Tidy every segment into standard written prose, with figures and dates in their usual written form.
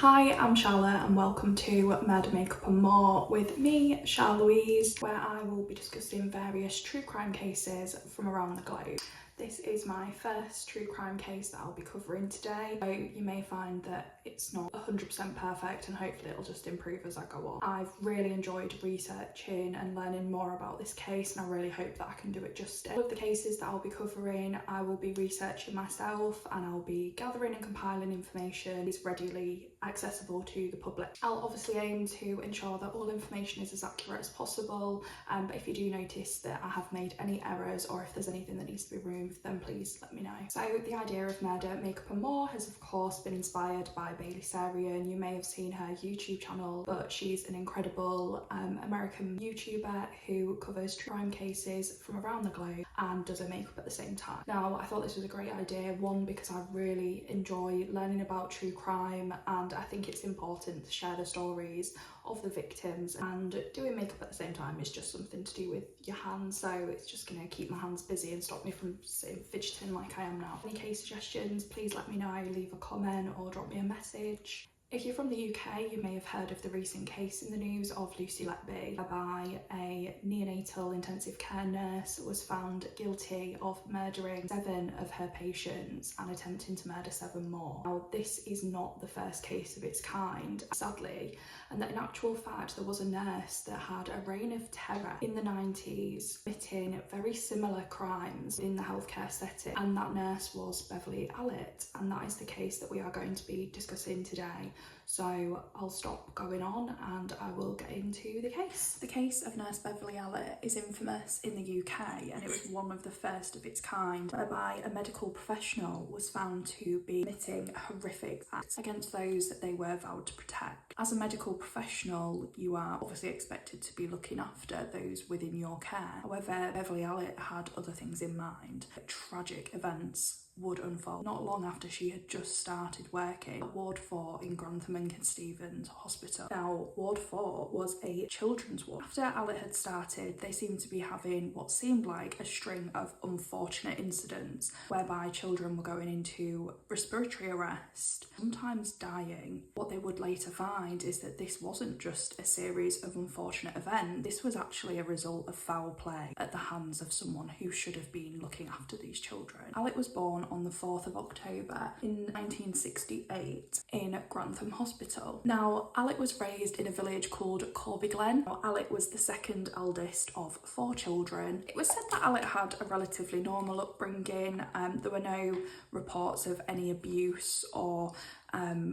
Hi, I'm Charlotte and welcome to Murder, Makeup and More with me, Charloise, where I will be discussing various true crime cases from around the globe. This is my first true crime case that I'll be covering today, so you may find that it's not 100% perfect and hopefully it'll just improve as I go on. I've really enjoyed researching and learning more about this case, and I really hope that I can do it justice. All of the cases that I'll be covering, I will be researching myself and I'll be gathering and compiling information is readily accessible to the public. I'll obviously aim to ensure that all information is as accurate as possible, but if you do notice that I have made any errors or if there's anything that needs to be removed, then please let me know. So the idea of Murder, Makeup and More has of course been inspired by Beverley Allitt. You may have seen her YouTube channel, but she's an incredible American YouTuber who covers true crime cases from around the globe and does her makeup at the same time. Now, I thought this was a great idea, one, because I really enjoy learning about true crime and I think it's important to share the stories of the victims, and doing makeup at the same time is just something to do with your hands, so it's just going to keep my hands busy and stop me from sitting fidgeting like I am now. Any case suggestions, please let me know, leave a comment or drop me a message. If you're from the UK, you may have heard of the recent case in the news of Lucy Letby, whereby a neonatal intensive care nurse was found guilty of murdering 7 of her patients and attempting to murder 7 more. Now, this is not the first case of its kind, sadly, and that in actual fact there was a nurse that had a reign of terror in the 90s, committing very similar crimes in the healthcare setting, and that nurse was Beverley Allitt, and that is the case that we are going to be discussing today. So I'll stop going on and I will get into the case. The case of Nurse Beverley Allitt is infamous in the UK, and it was one of the first of its kind, whereby a medical professional was found to be committing horrific acts against those that they were vowed to protect. As a medical professional, you are obviously expected to be looking after those within your care. However, Beverley Allitt had other things in mind. Tragic events would unfold not long after she had just started working at Ward 4 in Grantham and Stevens Hospital. Now, Ward 4 was a children's ward. After Allitt had started, they seemed to be having what seemed like a string of unfortunate incidents whereby children were going into respiratory arrest, sometimes dying. What they would later find is that this wasn't just a series of unfortunate events, this was actually a result of foul play at the hands of someone who should have been looking after these children. Allitt was born on the 4th of October in 1968 in Grantham Hospital. Now, Allitt was raised in a village called Corby Glen. Now, Allitt was the second eldest of 4 children. It was said that Allitt had a relatively normal upbringing. There were no reports of any abuse or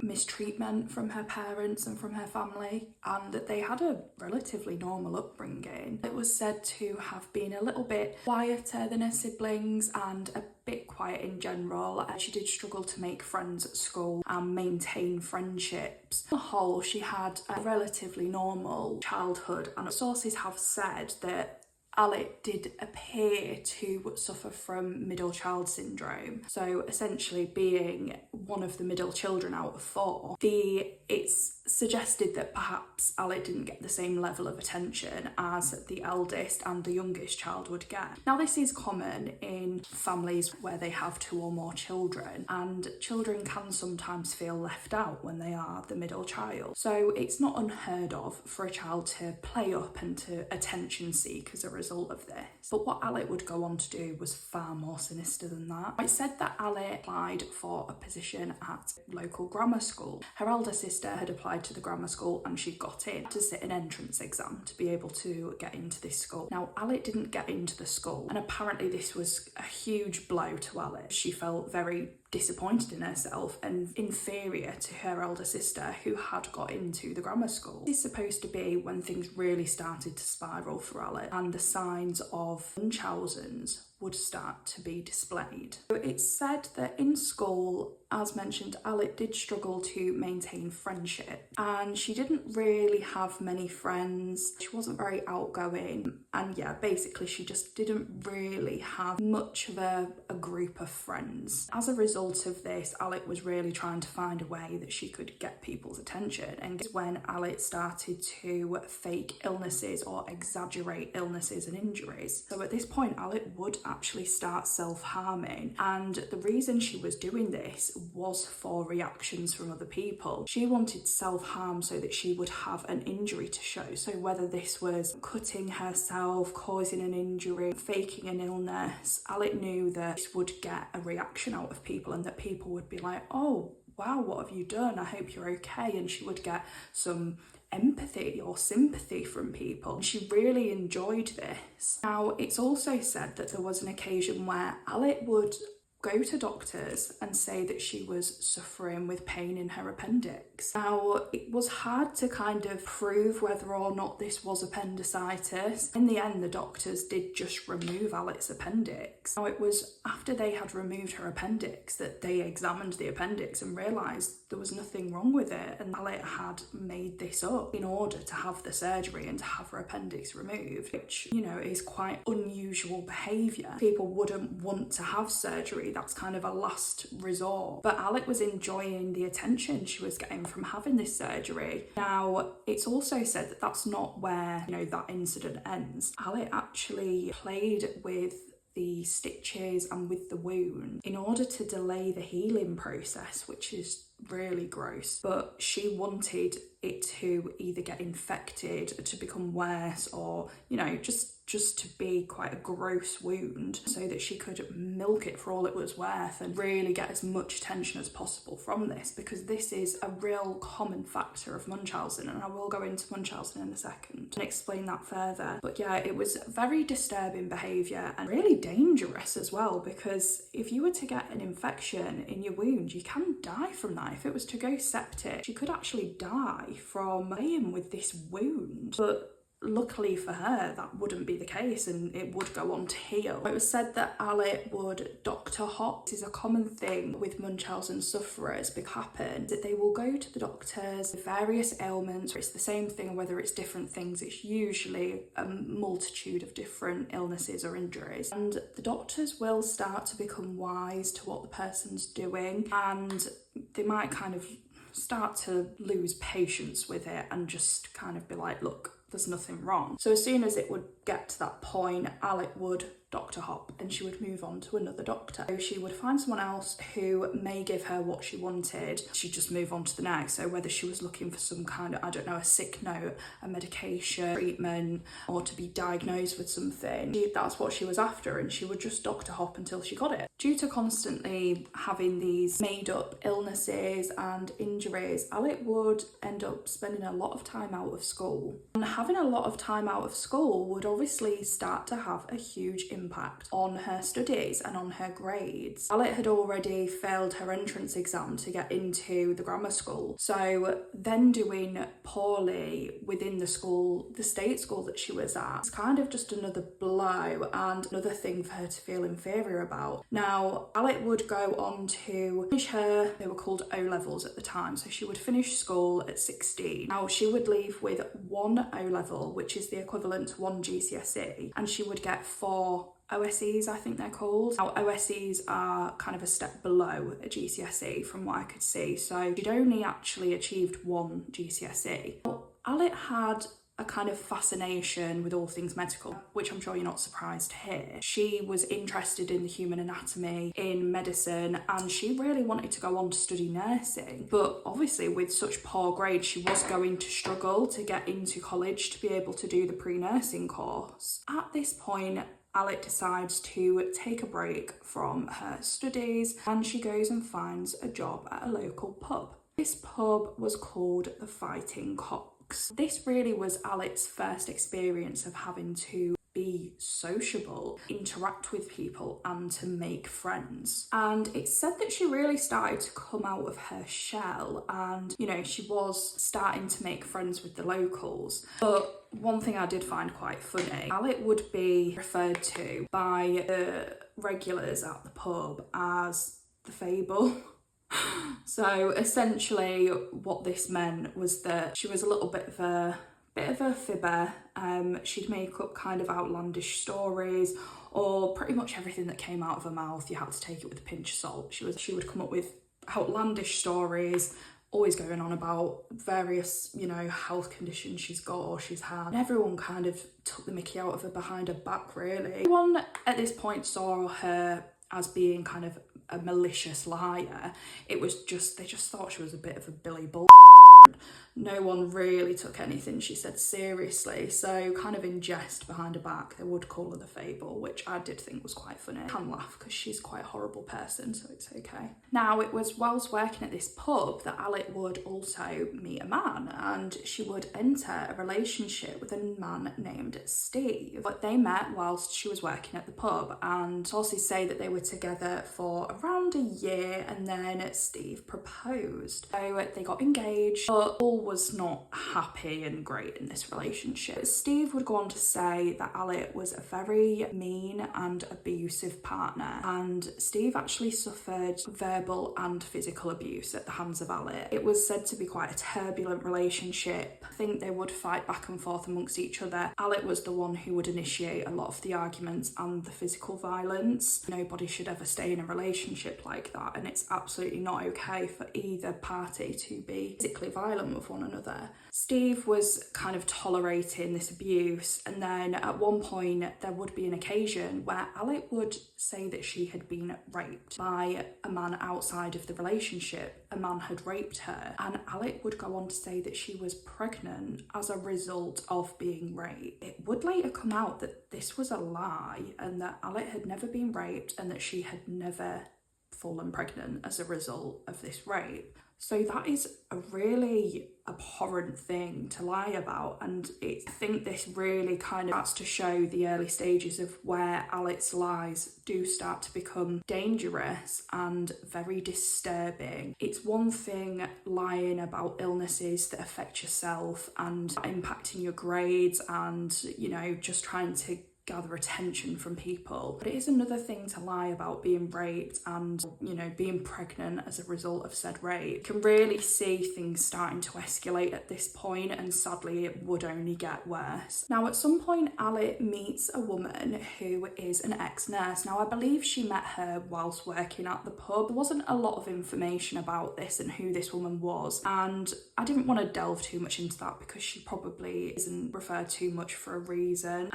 mistreatment from her parents and from her family, and that they had a relatively normal upbringing. It was said to have been a little bit quieter than her siblings and a bit quiet in general. She did struggle to make friends at school and maintain friendships. On the whole, she had a relatively normal childhood, and sources have said that Allitt did appear to suffer from middle child syndrome, so essentially being one of the middle children out of 4. It's suggested that perhaps Allitt didn't get the same level of attention as the eldest and the youngest child would get. Now, this is common in families where they have 2 or more children, and children can sometimes feel left out when they are the middle child. So it's not unheard of for a child to play up and to attention seek as a result of this. But what Allitt would go on to do was far more sinister than that. It said that Allitt applied for a position at local grammar school. Her elder sister had applied to the grammar school and she got in to sit an entrance exam to be able to get into this school. Now, Allitt didn't get into the school, and apparently this was a huge blow to Allitt. She felt very disappointed in herself and inferior to her elder sister who had got into the grammar school. This is supposed to be when things really started to spiral for Allitt and the signs of Munchausen's would start to be displayed. So it's said that in school, as mentioned, Allitt did struggle to maintain friendship, and she didn't really have many friends. She wasn't very outgoing, and yeah, basically she just didn't really have much of a group of friends. As a result of this, Allitt was really trying to find a way that she could get people's attention, and it's when Allitt started to fake illnesses or exaggerate illnesses and injuries. So at this point, Allitt would actually start self-harming, and the reason she was doing this was for reactions from other people. She wanted self-harm so that she would have an injury to show. So whether this was cutting herself, causing an injury, faking an illness, Allitt knew that this would get a reaction out of people, and that people would be like, oh wow, what have you done? I hope you're okay. And she would get some empathy or sympathy from people. She really enjoyed this. Now, it's also said that there was an occasion where Allitt would go to doctors and say that she was suffering with pain in her appendix. Now, it was hard to kind of prove whether or not this was appendicitis. In the end, the doctors did just remove Allitt's appendix. Now, it was after they had removed her appendix that they examined the appendix and realised there was nothing wrong with it, and Allitt had made this up in order to have the surgery and to have her appendix removed, which, you know, is quite unusual behaviour. People wouldn't want to have surgery. That's kind of a last resort. But Allitt was enjoying the attention she was getting from having this surgery. Now, it's also said that that's not where, you know, that incident ends. Allitt actually played with the stitches and with the wound in order to delay the healing process, which is really gross. But she wanted it to either get infected, to become worse, or, you know, just to be quite a gross wound, so that she could milk it for all it was worth and really get as much attention as possible from this, because this is a real common factor of Munchausen, and I will go into Munchausen in a second and explain that further. But yeah, it was very disturbing behaviour and really dangerous as well, because if you were to get an infection in your wound, you can die from that. If it was to go septic, she could actually die from playing with this wound. But luckily for her, that wouldn't be the case, and it would go on to heal. It was said that Allitt would doctor hop. This is a common thing with Munchausen sufferers. It happens that they will go to the doctors with various ailments. It's the same thing, whether it's different things, it's usually a multitude of different illnesses or injuries. And the doctors will start to become wise to what the person's doing, and they might kind of start to lose patience with it and just kind of be like, look, there's nothing wrong. So as soon as it would get to that point, Allitt would doctor hop and she would move on to another doctor. So she would find someone else who may give her what she wanted. She'd just move on to the next. So whether she was looking for some kind of, I don't know, a sick note, a medication, treatment, or to be diagnosed with something, that's what she was after, and she would just doctor hop until she got it. Due to constantly having these made up illnesses and injuries, Allitt would end up spending a lot of time out of school. And having a lot of time out of school would obviously start to have a huge impact on her studies and on her grades. Allitt had already failed her entrance exam to get into the grammar school, so then doing poorly within the school, the state school that she was at, it's kind of just another blow and another thing for her to feel inferior about. Now, Allitt would go on to finish they were called O-levels at the time, so she would finish school at 16. Now, she would leave with one O-level, which is the equivalent to one GCSE, and she would get 4 OSEs, I think they're called. Now, OSEs are kind of a step below a GCSE from what I could see, so she'd only actually achieved 1 GCSE. Now, Allitt had a kind of fascination with all things medical, which I'm sure you're not surprised to hear. She was interested in the human anatomy, in medicine, and she really wanted to go on to study nursing. But obviously with such poor grades, she was going to struggle to get into college to be able to do the pre-nursing course. At this point, Allitt decides to take a break from her studies, and she goes and finds a job at a local pub. This pub was called the Fighting Cock. This really was Allitt's first experience of having to be sociable, interact with people, and to make friends. And it's said that she really started to come out of her shell, and, you know, she was starting to make friends with the locals. But one thing I did find quite funny, Allitt would be referred to by the regulars at the pub as the Fable. So essentially what this meant was that she was a little bit of a fibber. She'd make up kind of outlandish stories, or pretty much everything that came out of her mouth, you had to take it with a pinch of salt. She would come up with outlandish stories, always going on about various, you know, health conditions she's got or she's had. And everyone kind of took the mickey out of her behind her back, really. Everyone at this point saw her as being kind of a malicious liar. It was just, they just thought she was a bit of a Billy Bull. No one really took anything she said seriously, so kind of in jest behind her back they would call her the Fable, which I did think was quite funny. I can laugh because she's quite a horrible person, so it's okay. Now, it was whilst working at this pub that Allitt would also meet a man, and she would enter a relationship with a man named Steve. But they met whilst she was working at the pub, and sources say that they were together for around a year, and then Steve proposed. So they got engaged, but all was not happy and great in this relationship. Steve would go on to say that Allitt was a very mean and abusive partner, and Steve actually suffered verbal and physical abuse at the hands of Allitt. It was said to be quite a turbulent relationship. I think they would fight back and forth amongst each other. Allitt was the one who would initiate a lot of the arguments and the physical violence. Nobody should ever stay in a relationship like that, and it's absolutely not okay for either party to be physically violent with one another. Steve was kind of tolerating this abuse, and then at one point there would be an occasion where Allitt would say that she had been raped by a man outside of the relationship. A man had raped her, and Allitt would go on to say that she was pregnant as a result of being raped. It would later come out that this was a lie and that Allitt had never been raped and that she had never fallen pregnant as a result of this rape. So that is a really abhorrent thing to lie about, and I think this really kind of starts to show the early stages of where Allitt's lies do start to become dangerous and very disturbing. It's one thing lying about illnesses that affect yourself and impacting your grades and, you know, just trying to gather attention from people, but it is another thing to lie about being raped and, you know, being pregnant as a result of said rape. You can really see things starting to escalate at this point, and sadly it would only get worse. Now, at some point Allitt meets a woman who is an ex-nurse. Now, I believe she met her whilst working at the pub. There wasn't a lot of information about this and who this woman was, and I didn't want to delve too much into that because she probably isn't referred to much for a reason,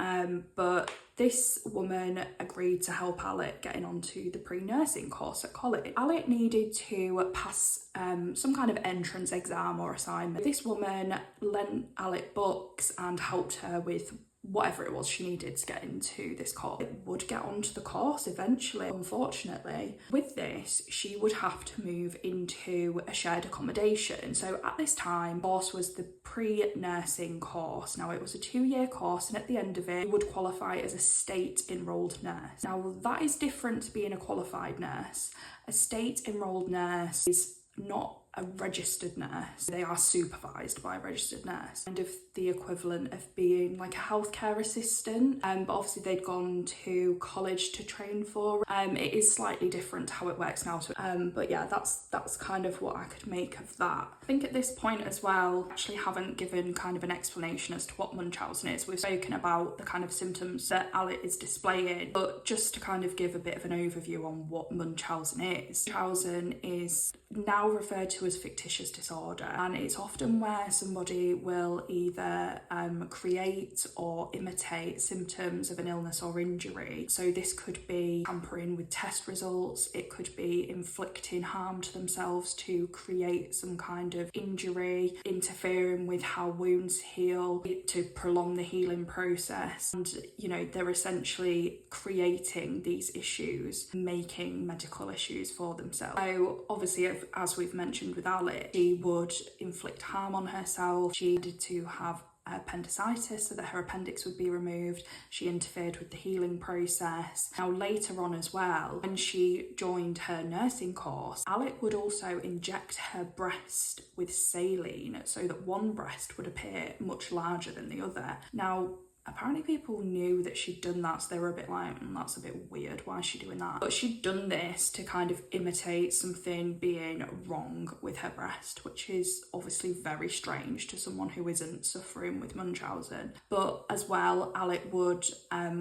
but this woman agreed to help Allitt getting onto the pre-nursing course at college. Allitt needed to pass some kind of entrance exam or assignment. This woman lent Allitt books and helped her with whatever it was she needed to get into this course. It would get onto the course eventually, unfortunately. With this, she would have to move into a shared accommodation. So at this time, the course was the pre-nursing course. Now, it was a 2-year course, and at the end of it, you would qualify as a state-enrolled nurse. Now, that is different to being a qualified nurse. A state-enrolled nurse is not a registered nurse. They are supervised by a registered nurse, kind of the equivalent of being like a healthcare assistant, but obviously they'd gone to college to train for. It is slightly different how it works now, but yeah, that's kind of what I could make of that. I think at this point as well, I actually haven't given kind of an explanation as to what Munchausen is. We've spoken about the kind of symptoms that Allitt is displaying, but just to kind of give a bit of an overview on what Munchausen is. Munchausen is now referred to as fictitious disorder, and it's often where somebody will either create or imitate symptoms of an illness or injury. So this could be tampering with test results, it could be inflicting harm to themselves to create some kind of injury, interfering with how wounds heal to prolong the healing process, and you know, they're essentially creating these issues, making medical issues for themselves. So obviously, as we've mentioned with Allitt, she would inflict harm on herself. She needed to have appendicitis so that her appendix would be removed. She interfered with the healing process. Now, later on as well, when she joined her nursing course, Allitt would also inject her breast with saline so that one breast would appear much larger than the other. Now, apparently people knew that she'd done that, so they were a bit like, that's a bit weird, why is she doing that? But she'd done this to kind of imitate something being wrong with her breast, which is obviously very strange to someone who isn't suffering with Munchausen. But as well, Allitt would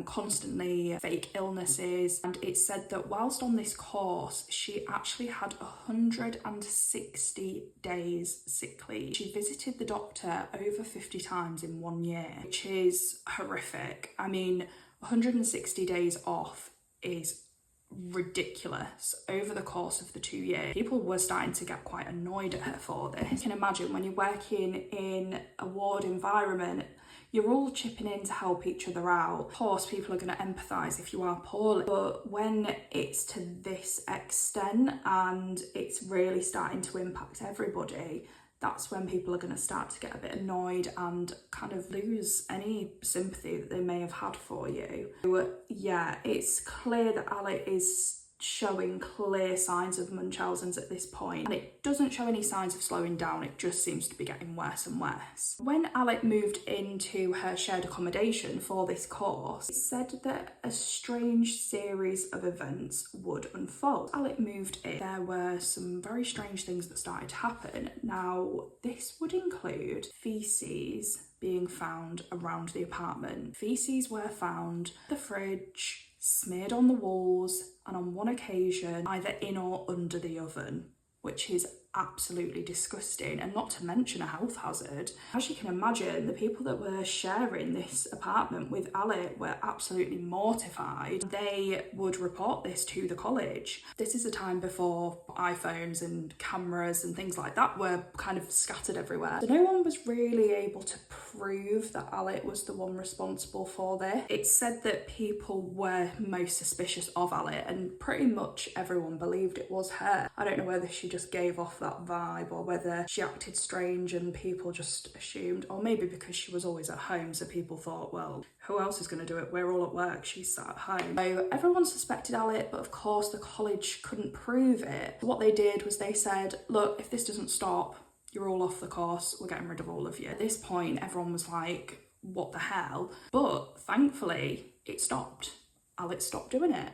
constantly fake illnesses, and it's said that whilst on this course, she actually had 160 days sick leave. She visited the doctor over 50 times in 1 year, which is horrific. I mean, 160 days off is ridiculous over the course of the 2 years. People were starting to get quite annoyed at her for this. You can imagine when you're working in a ward environment, you're all chipping in to help each other out. Of course, people are going to empathise if you are poorly, but when it's to this extent and it's really starting to impact everybody, that's when people are going to start to get a bit annoyed and kind of lose any sympathy that they may have had for you. So, yeah, it's clear that Allitt is showing clear signs of Munchausen's at this point, and it doesn't show any signs of slowing down, it just seems to be getting worse and worse. When Allitt moved into her shared accommodation for this course, it said that a strange series of events would unfold. Allitt moved in, there were some very strange things that started to happen. Now, this would include feces being found around the apartment. Feces were found in the fridge, smeared on the walls, and on one occasion either in or under the oven, which is absolutely disgusting, and not to mention a health hazard. As you can imagine, the people that were sharing this apartment with Allitt were absolutely mortified. They would report this to the college. This is a time before iPhones and cameras and things like that were kind of scattered everywhere. So no one was really able to prove that Allitt was the one responsible for this. It's said that people were most suspicious of Allitt, and pretty much everyone believed it was her. I don't know whether she just gave off that vibe or whether she acted strange and people just assumed, or maybe because she was always at home, so people thought, well, who else is going to do it? We're all at work, she's sat at home. So everyone suspected Allitt, but of course the college couldn't prove it. So what they did was they said, look, if this doesn't stop, you're all off the course, we're getting rid of all of you. At this point, everyone was like, what the hell? But thankfully, it stopped. Allitt stopped doing it.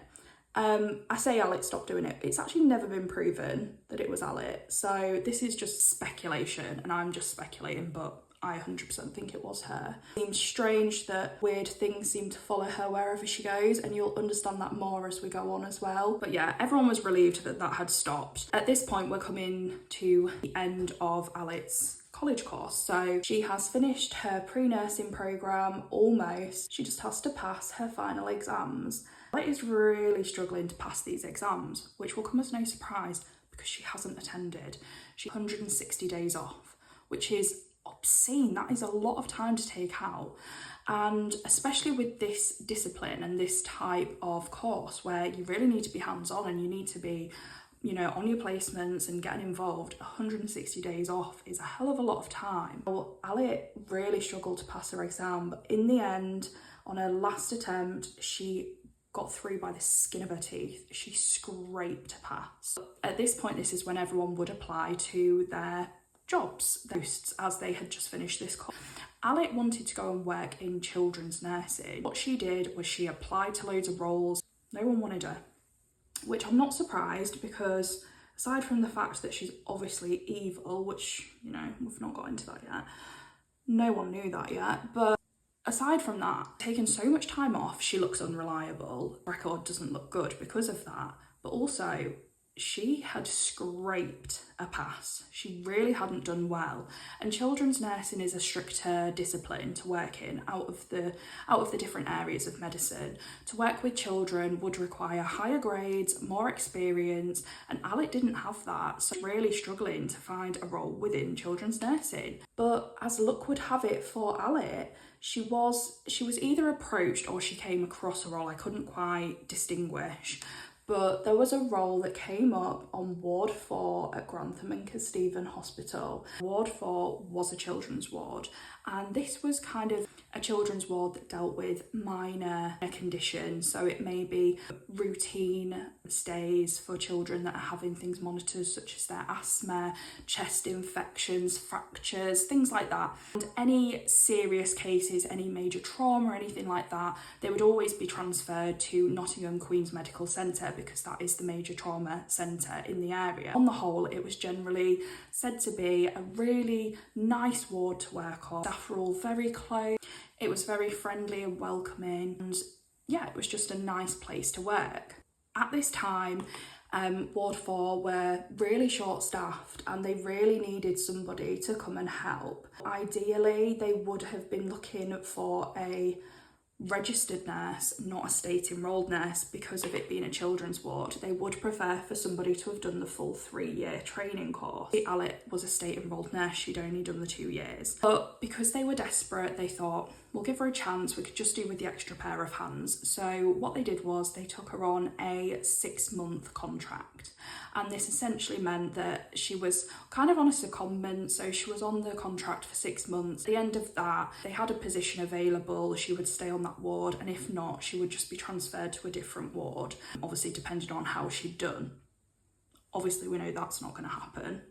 I say Allitt stopped doing it. It's actually never been proven that it was Allitt. So this is just speculation, and I'm just speculating, but I 100% think it was her. It seems strange that weird things seem to follow her wherever she goes, and you'll understand that more as we go on as well. But yeah, everyone was relieved that that had stopped. At this point, we're coming to the end of Allitt's college course. So she has finished her pre-nursing programme almost. She just has to pass her final exams. Allitt is really struggling to pass these exams, which will come as no surprise because she hasn't attended. She's 160 days off, which is obscene. That is a lot of time to take out, and especially with this discipline and this type of course where you really need to be hands-on and you need to be, you know, on your placements and getting involved. 160 days off is a hell of a lot of time. Well, Allitt really struggled to pass her exam, but in the end, on her last attempt, she got through by the skin of her teeth. She scraped to pass. At this point, this is when everyone would apply to their jobs, posts, as they had just finished this course. Allitt wanted to go and work in children's nursing. What she did was she applied to loads of roles. No one wanted her, which I'm not surprised, because aside from the fact that she's obviously evil, which, you know, we've not got into that yet, no one knew that yet, but aside from that, taking so much time off, she looks unreliable. Record doesn't look good because of that, but also she had scraped a pass. She really hadn't done well, and children's nursing is a stricter discipline to work in out of the different areas of medicine. To work with children would require higher grades, more experience, and Allitt didn't have that, so really struggling to find a role within children's nursing. But as luck would have it for Allitt, she was either approached or she came across a role. I couldn't quite distinguish, but there was a role that came up on Ward 4 at Grantham and Kesteven Hospital. Ward 4 was a children's ward, and this was kind of a children's ward that dealt with minor conditions. So it may be routine stays for children that are having things monitored, such as their asthma, chest infections, fractures, things like that. And any serious cases, any major trauma or anything like that, they would always be transferred to Nottingham Queen's Medical Centre, because that is the major trauma centre in the area. On the whole, it was generally said to be a really nice ward to work on. Staff were all very close. It was very friendly and welcoming, and yeah, it was just a nice place to work. At this time, Ward 4 were really short-staffed and they really needed somebody to come and help. Ideally, they would have been looking for a registered nurse, not a state enrolled nurse, because of it being a children's ward. They would prefer for somebody to have done the full 3-year training course. Allitt was a state enrolled nurse, she'd only done the 2 years. But because they were desperate, they thought, we'll give her a chance, we could just do with the extra pair of hands. So what they did was they took her on a 6-month contract. And this essentially meant that she was kind of on a secondment, so she was on the contract for 6 months. At the end of that, they had a position available, she would stay on that ward, and if not, she would just be transferred to a different ward, obviously depending on how she'd done. Obviously, we know that's not going to happen.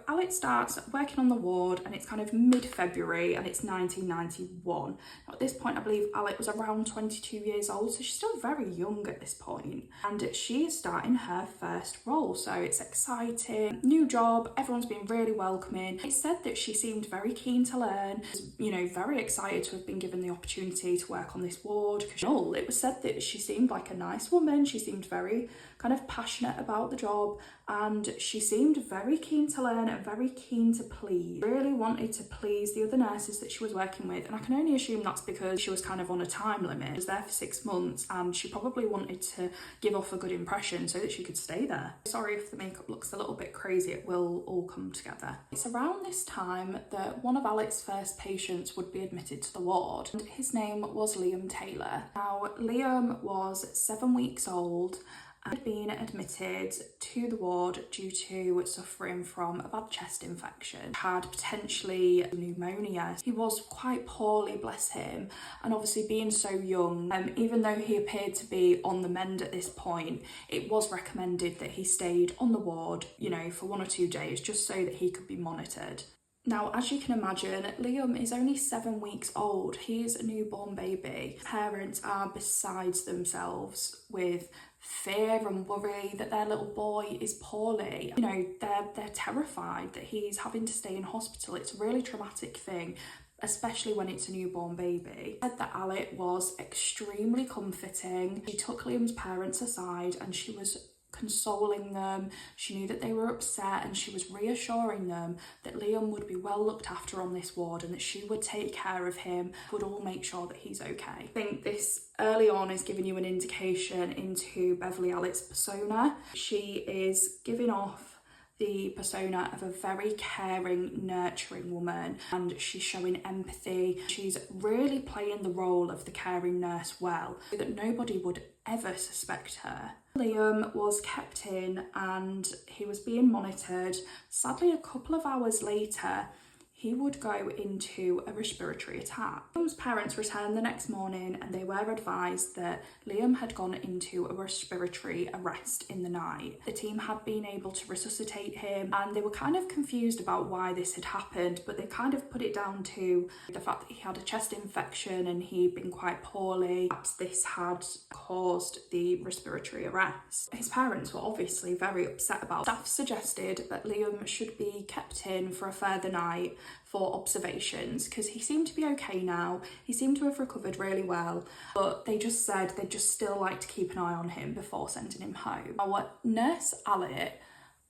Allitt starts working on the ward and it's kind of mid-February and it's 1991. Now, at this point, I believe Allitt was around 22 years old, so she's still very young at this point. And she is starting her first role, so it's exciting. New job, everyone's been really welcoming. It's said that she seemed very keen to learn, you know, very excited to have been given the opportunity to work on this ward. It was said that she seemed like a nice woman, she seemed very kind of passionate about the job, and she seemed very keen to learn and very keen to please. Really wanted to please the other nurses that she was working with, and I can only assume that's because she was kind of on a time limit. She was there for 6 months and she probably wanted to give off a good impression so that she could stay there. Sorry if the makeup looks a little bit crazy, it will all come together. It's around this time that one of Allitt's first patients would be admitted to the ward, and his name was Liam Taylor. Now, Liam was 7 weeks old, had been admitted to the ward due to suffering from a bad chest infection, had potentially pneumonia. He was quite poorly, bless him, and obviously being so young, even though he appeared to be on the mend at this point, it was recommended that he stayed on the ward, you know, for 1 or 2 days just so that he could be monitored. Now, as you can imagine, Liam is only 7 weeks old. He's a newborn baby. Parents are besides themselves with fear and worry that their little boy is poorly. You know, they're terrified that he's having to stay in hospital. It's a really traumatic thing, especially when it's a newborn baby. Said that Allitt was extremely comforting. She took Liam's parents aside and she was consoling them. She knew that they were upset and she was reassuring them that Liam would be well looked after on this ward and that she would take care of him, would all make sure that he's okay. I think this early on is giving you an indication into Beverley Allitt's persona. She is giving off the persona of a very caring, nurturing woman, and she's showing empathy. She's really playing the role of the caring nurse well, so that nobody would ever suspect her. Liam was kept in and he was being monitored. Sadly, a couple of hours later, he would go into a respiratory attack. Liam's parents returned the next morning and they were advised that Liam had gone into a respiratory arrest in the night. The team had been able to resuscitate him and they were kind of confused about why this had happened, but they kind of put it down to the fact that he had a chest infection and he'd been quite poorly. Perhaps this had caused the respiratory arrest. His parents were obviously very upset about it. Staff suggested that Liam should be kept in for a further night for observations because he seemed to be okay now. He seemed to have recovered really well, but they just said they'd just still like to keep an eye on him before sending him home. Our nurse Allitt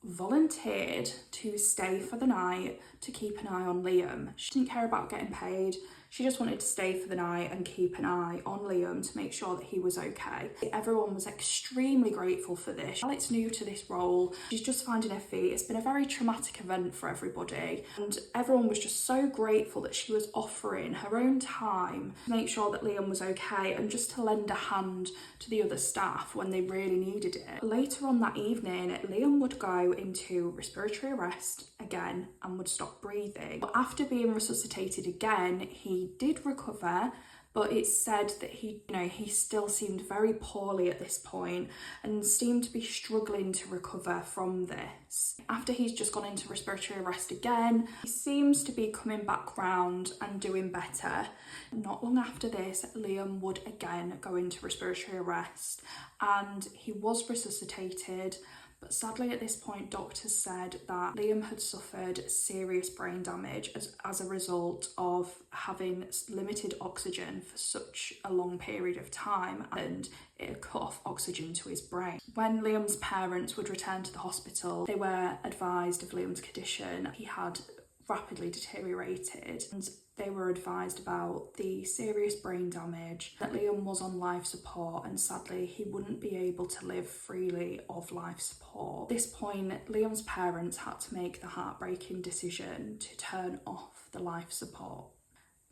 volunteered to stay for the night to keep an eye on Liam. She didn't care about getting paid. She just wanted to stay for the night and keep an eye on Liam to make sure that he was okay. Everyone was extremely grateful for this. Allitt's new to this role. She's just finding her feet. It's been a very traumatic event for everybody, and everyone was just so grateful that she was offering her own time to make sure that Liam was okay and just to lend a hand to the other staff when they really needed it. Later on that evening, Liam would go into respiratory arrest again and would stop breathing. But after being resuscitated again, he did recover, but it's said that he still seemed very poorly at this point and seemed to be struggling to recover from this. After he's just gone into respiratory arrest again, he seems to be coming back round and doing better. Not long after this, Liam would again go into respiratory arrest and he was resuscitated. But sadly at this point, doctors said that Liam had suffered serious brain damage as a result of having limited oxygen for such a long period of time, and it had cut off oxygen to his brain. When Liam's parents would return to the hospital, they were advised of Liam's condition. He had rapidly deteriorated, and they were advised about the serious brain damage, that Liam was on life support, and sadly he wouldn't be able to live freely of life support. At this point, Liam's parents had to make the heartbreaking decision to turn off the life support.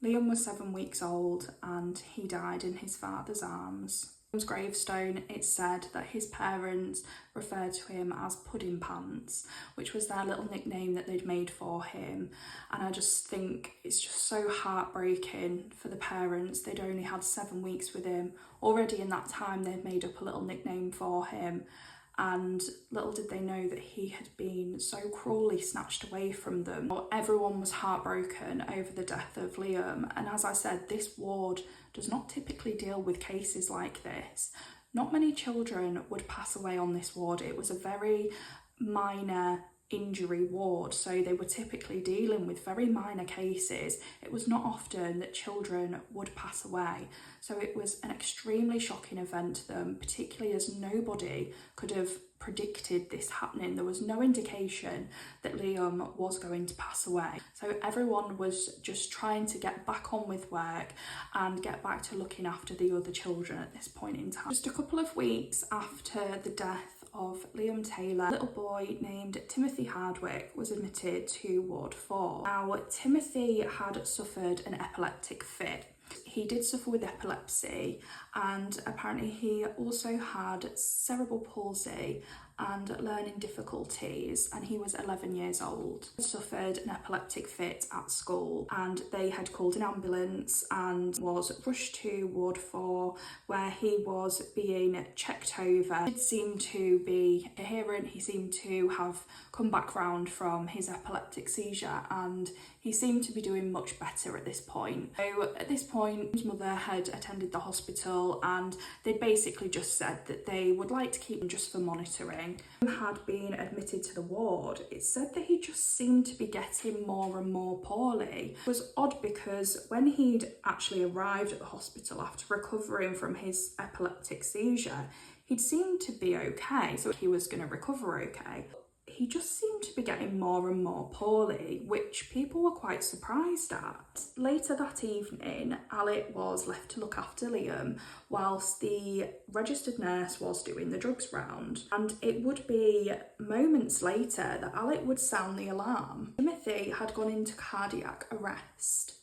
Liam was 7 weeks old and he died in his father's arms. Liam's gravestone, it said that his parents referred to him as Pudding Pants, which was their little nickname that they'd made for him. And I just think it's just so heartbreaking for the parents. They'd only had 7 weeks with him. Already in that time, they'd made up a little nickname for him. And little did they know that he had been so cruelly snatched away from them. Everyone was heartbroken over the death of Liam. And as I said, this ward does not typically deal with cases like this. Not many children would pass away on this ward. It was a very minor injury ward, so they were typically dealing with very minor cases. It was not often that children would pass away, so it was an extremely shocking event to them, particularly as nobody could have predicted this happening. There was no indication that Liam was going to pass away, so everyone was just trying to get back on with work and get back to looking after the other children at this point in time. Just a couple of weeks after the death of Liam Taylor, a little boy named Timothy Hardwick was admitted to Ward 4. Now, Timothy had suffered an epileptic fit. He did suffer with epilepsy, and apparently he also had cerebral palsy and learning difficulties, and he was 11 years old. He suffered an epileptic fit at school, and they had called an ambulance and was rushed to Ward 4, where he was being checked over. He did seem to be coherent. He seemed to have come back round from his epileptic seizure, and he seemed to be doing much better at this point. So at this point, his mother had attended the hospital, and they basically just said that they would like to keep him just for monitoring. He had been admitted to the ward. It said that he just seemed to be getting more and more poorly. It was odd because when he'd actually arrived at the hospital after recovering from his epileptic seizure, he'd seemed to be okay, so he was going to recover okay. He just seemed to be getting more and more poorly, which people were quite surprised at. Later that evening, Allitt was left to look after Liam whilst the registered nurse was doing the drugs round. And it would be moments later that Allitt would sound the alarm. Timothy had gone into cardiac arrest.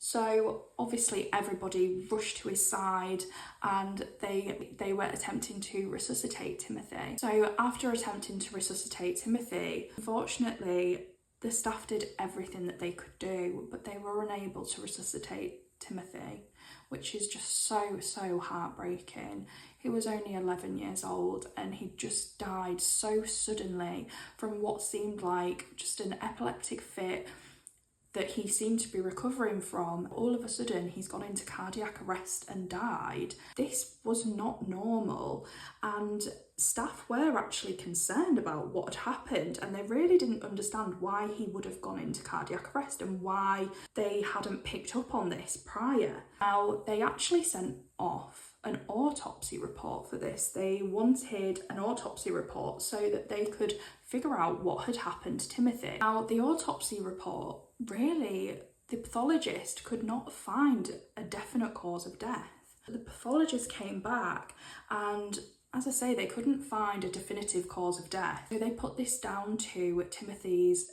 So obviously everybody rushed to his side and they were attempting to resuscitate Timothy. So after attempting to resuscitate Timothy, unfortunately the staff did everything that they could do, but they were unable to resuscitate Timothy, which is just so heartbreaking. He was only 11 years old and he just died so suddenly from what seemed like just an epileptic fit that he seemed to be recovering from. All of a sudden, he's gone into cardiac arrest and died. This was not normal, and staff were actually concerned about what had happened, and they really didn't understand why he would have gone into cardiac arrest and why they hadn't picked up on this prior. Now, they actually sent off an autopsy report for this. They wanted an autopsy report so that they could figure out what had happened to Timothy. Now, the autopsy report, really, The pathologist could not find a definite cause of death. The pathologist came back and, as I say, they couldn't find a definitive cause of death. So they put this down to Timothy's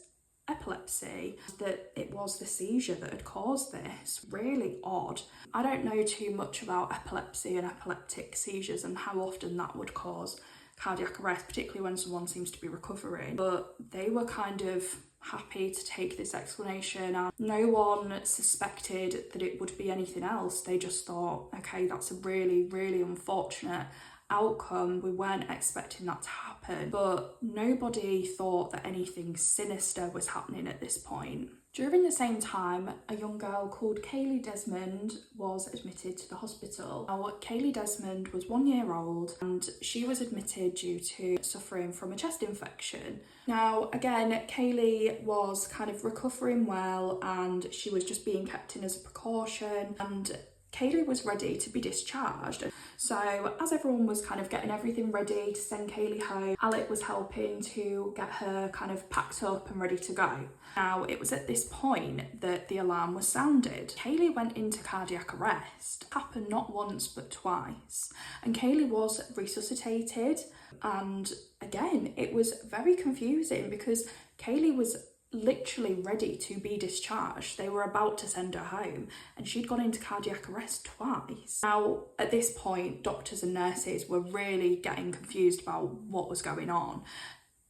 epilepsy, that it was the seizure that had caused this. Really odd. I don't know too much about epilepsy and epileptic seizures and how often that would cause cardiac arrest, particularly when someone seems to be recovering, but they were kind of happy to take this explanation, and no one suspected that it would be anything else. They just thought, okay, that's a really, really unfortunate outcome. We weren't expecting that to happen, but nobody thought that anything sinister was happening at this point. During the same time, a young girl called Kaylee Desmond was admitted to the hospital. Now, Kaylee Desmond was 1 year old and she was admitted due to suffering from a chest infection. Now, again, Kaylee was kind of recovering well and she was just being kept in as a precaution, and Kaylee was ready to be discharged. So as everyone was kind of getting everything ready to send Kaylee home, Allitt was helping to get her kind of packed up and ready to go. Now, it was at this point that the alarm was sounded. Kaylee went into cardiac arrest. It happened not once but twice. And Kaylee was resuscitated. And again, it was very confusing because Kaylee was literally ready to be discharged. They were about to send her home and she'd gone into cardiac arrest twice. Now, at this point, doctors and nurses were really getting confused about what was going on.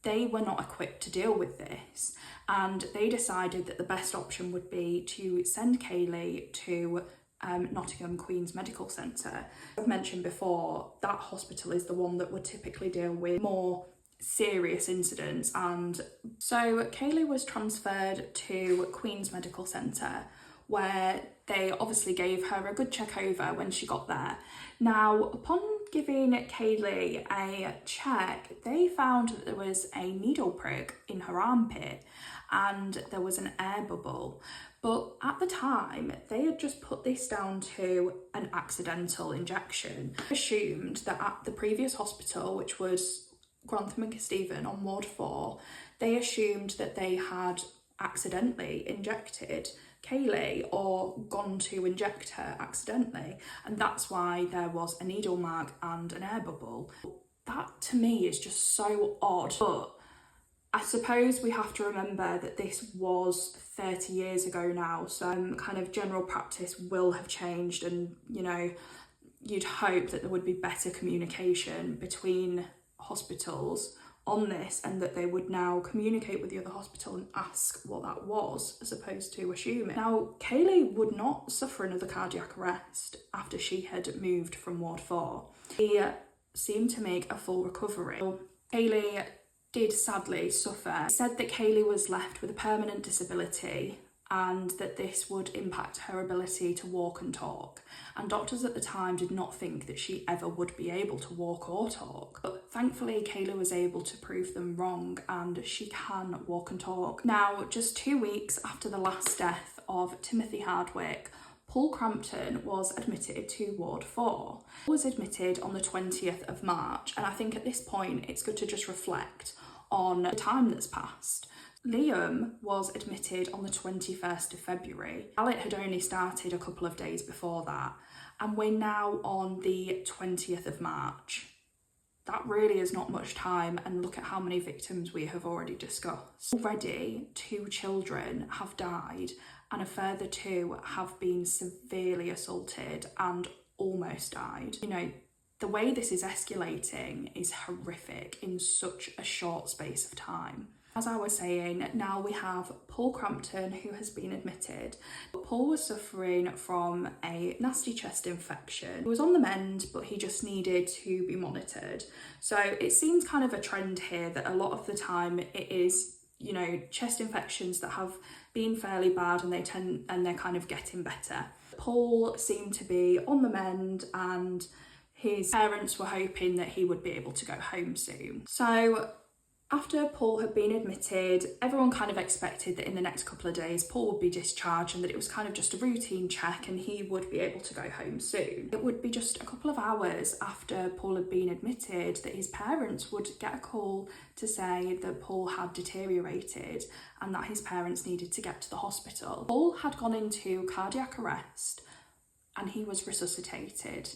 They were not equipped to deal with this, and they decided that the best option would be to send Kaylee to Nottingham Queen's Medical Centre. I've mentioned before, that hospital is the one that would typically deal with more serious incidents, and so Kaylee was transferred to Queen's Medical Centre, where they obviously gave her a good check over when she got there. Now, upon giving Kaylee a check, they found that there was a needle prick in her armpit and there was an air bubble. But at the time, they had just put this down to an accidental injection. Assumed that at the previous hospital, which was Grantham and Kesteven on Ward 4, they assumed that they had accidentally injected Kaylee or gone to inject her accidentally, and that's why there was a needle mark and an air bubble. That to me is just so odd, but I suppose we have to remember that this was 30 years ago now, so kind of general practice will have changed, and you know, you'd hope that there would be better communication between hospitals on this, and that they would now communicate with the other hospital and ask what that was, as opposed to assuming. Now, Kaylee would not suffer another cardiac arrest after she had moved from Ward 4. She seemed to make a full recovery. Kaylee did sadly suffer. It said that Kaylee was left with a permanent disability and that this would impact her ability to walk and talk. And doctors at the time did not think that she ever would be able to walk or talk. But thankfully, Kaylee was able to prove them wrong and she can walk and talk. Now, just 2 weeks after the last death of Timothy Hardwick, Paul Crampton was admitted to Ward 4. He was admitted on the 20th of March, and I think at this point it's good to just reflect on the time that's passed. Liam was admitted on the 21st of February. Allitt had only started a couple of days before that, and we're now on the 20th of March. That really is not much time, and look at how many victims we have already discussed. Already, 2 children have died and a further 2 have been severely assaulted and almost died. You know, the way this is escalating is horrific in such a short space of time. As I was saying, now we have Paul Crampton, who has been admitted. Paul was suffering from a nasty chest infection. He was on the mend, but he just needed to be monitored. So it seems kind of a trend here that a lot of the time it is, you know, chest infections that have been fairly bad and they're kind of getting better. Paul seemed to be on the mend and his parents were hoping that he would be able to go home soon. So After Paul had been admitted, everyone kind of expected that in the next couple of days Paul would be discharged and that it was kind of just a routine check and he would be able to go home soon. It would be just a couple of hours after Paul had been admitted that his parents would get a call to say that Paul had deteriorated and that his parents needed to get to the hospital. Paul had gone into cardiac arrest and he was resuscitated.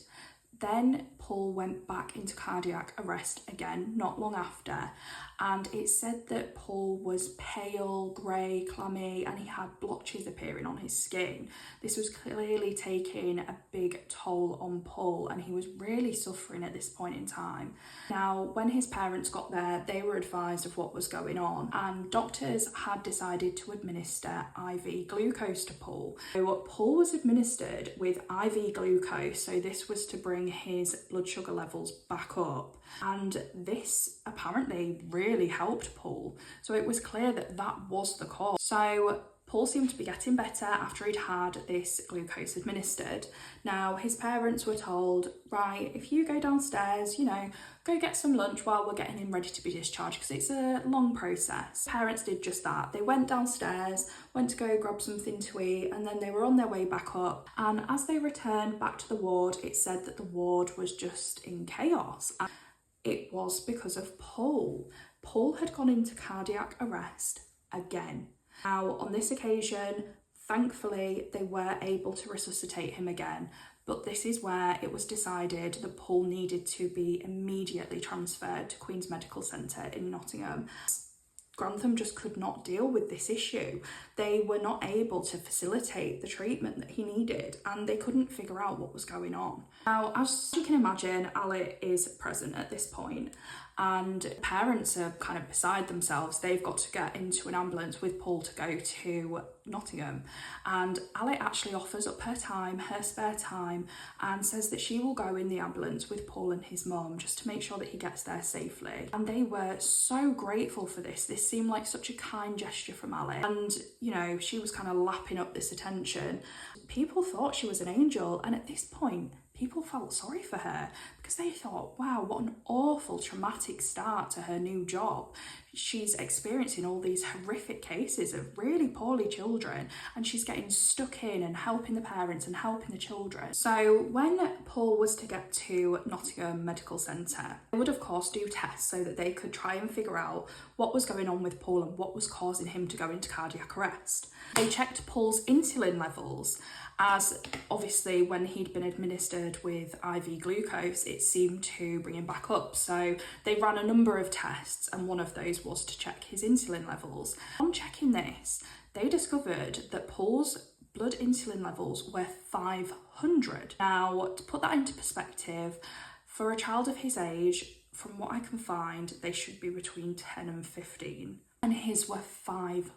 Then Paul went back into cardiac arrest again, not long after, and it said that Paul was pale, grey, clammy, and he had blotches appearing on his skin. This was clearly taking a big toll on Paul, and he was really suffering at this point in time. Now, when his parents got there, they were advised of what was going on, and doctors had decided to administer IV glucose to Paul. So Paul was administered with IV glucose, so this was to bring his blood sugar levels back up, and this apparently really helped Paul, so it was clear that that was the cause. So Paul seemed to be getting better after he'd had this glucose administered. Now his parents were told, right, if you go downstairs, go get some lunch while we're getting him ready to be discharged, because it's a long process. Parents did just that. They went downstairs, went to go grab something to eat, and then they were on their way back up. And as they returned back to the ward, it said that the ward was just in chaos. And it was because of Paul. Paul had gone into cardiac arrest again. Now, on this occasion, thankfully, they were able to resuscitate him again, but this is where it was decided that Paul needed to be immediately transferred to Queen's Medical Centre in Nottingham. Grantham just could not deal with this issue. They were not able to facilitate the treatment that he needed, and they couldn't figure out what was going on. Now, as you can imagine, Allitt is present at this point, and parents are kind of beside themselves. They've got to get into an ambulance with Paul to go to Nottingham, and Allitt actually offers up her time, her spare time, and says that she will go in the ambulance with Paul and his mum just to make sure that he gets there safely. And they were so grateful for this. This seemed like such a kind gesture from Allitt, and she was kind of lapping up this attention. People thought she was an angel, and at this point people felt sorry for her because they thought, wow, what an awful traumatic start to her new job. She's experiencing all these horrific cases of really poorly children, and she's getting stuck in and helping the parents and helping the children. So when Paul was to get to Nottingham Medical Centre, they would of course do tests so that they could try and figure out what was going on with Paul and what was causing him to go into cardiac arrest. They checked Paul's insulin levels, as obviously when he'd been administered with IV glucose, it seemed to bring him back up. So they ran a number of tests, and one of those was to check his insulin levels. On checking this, they discovered that Paul's blood insulin levels were 500. Now, to put that into perspective, for a child of his age, from what I can find, they should be between 10 and 15, and his were 500.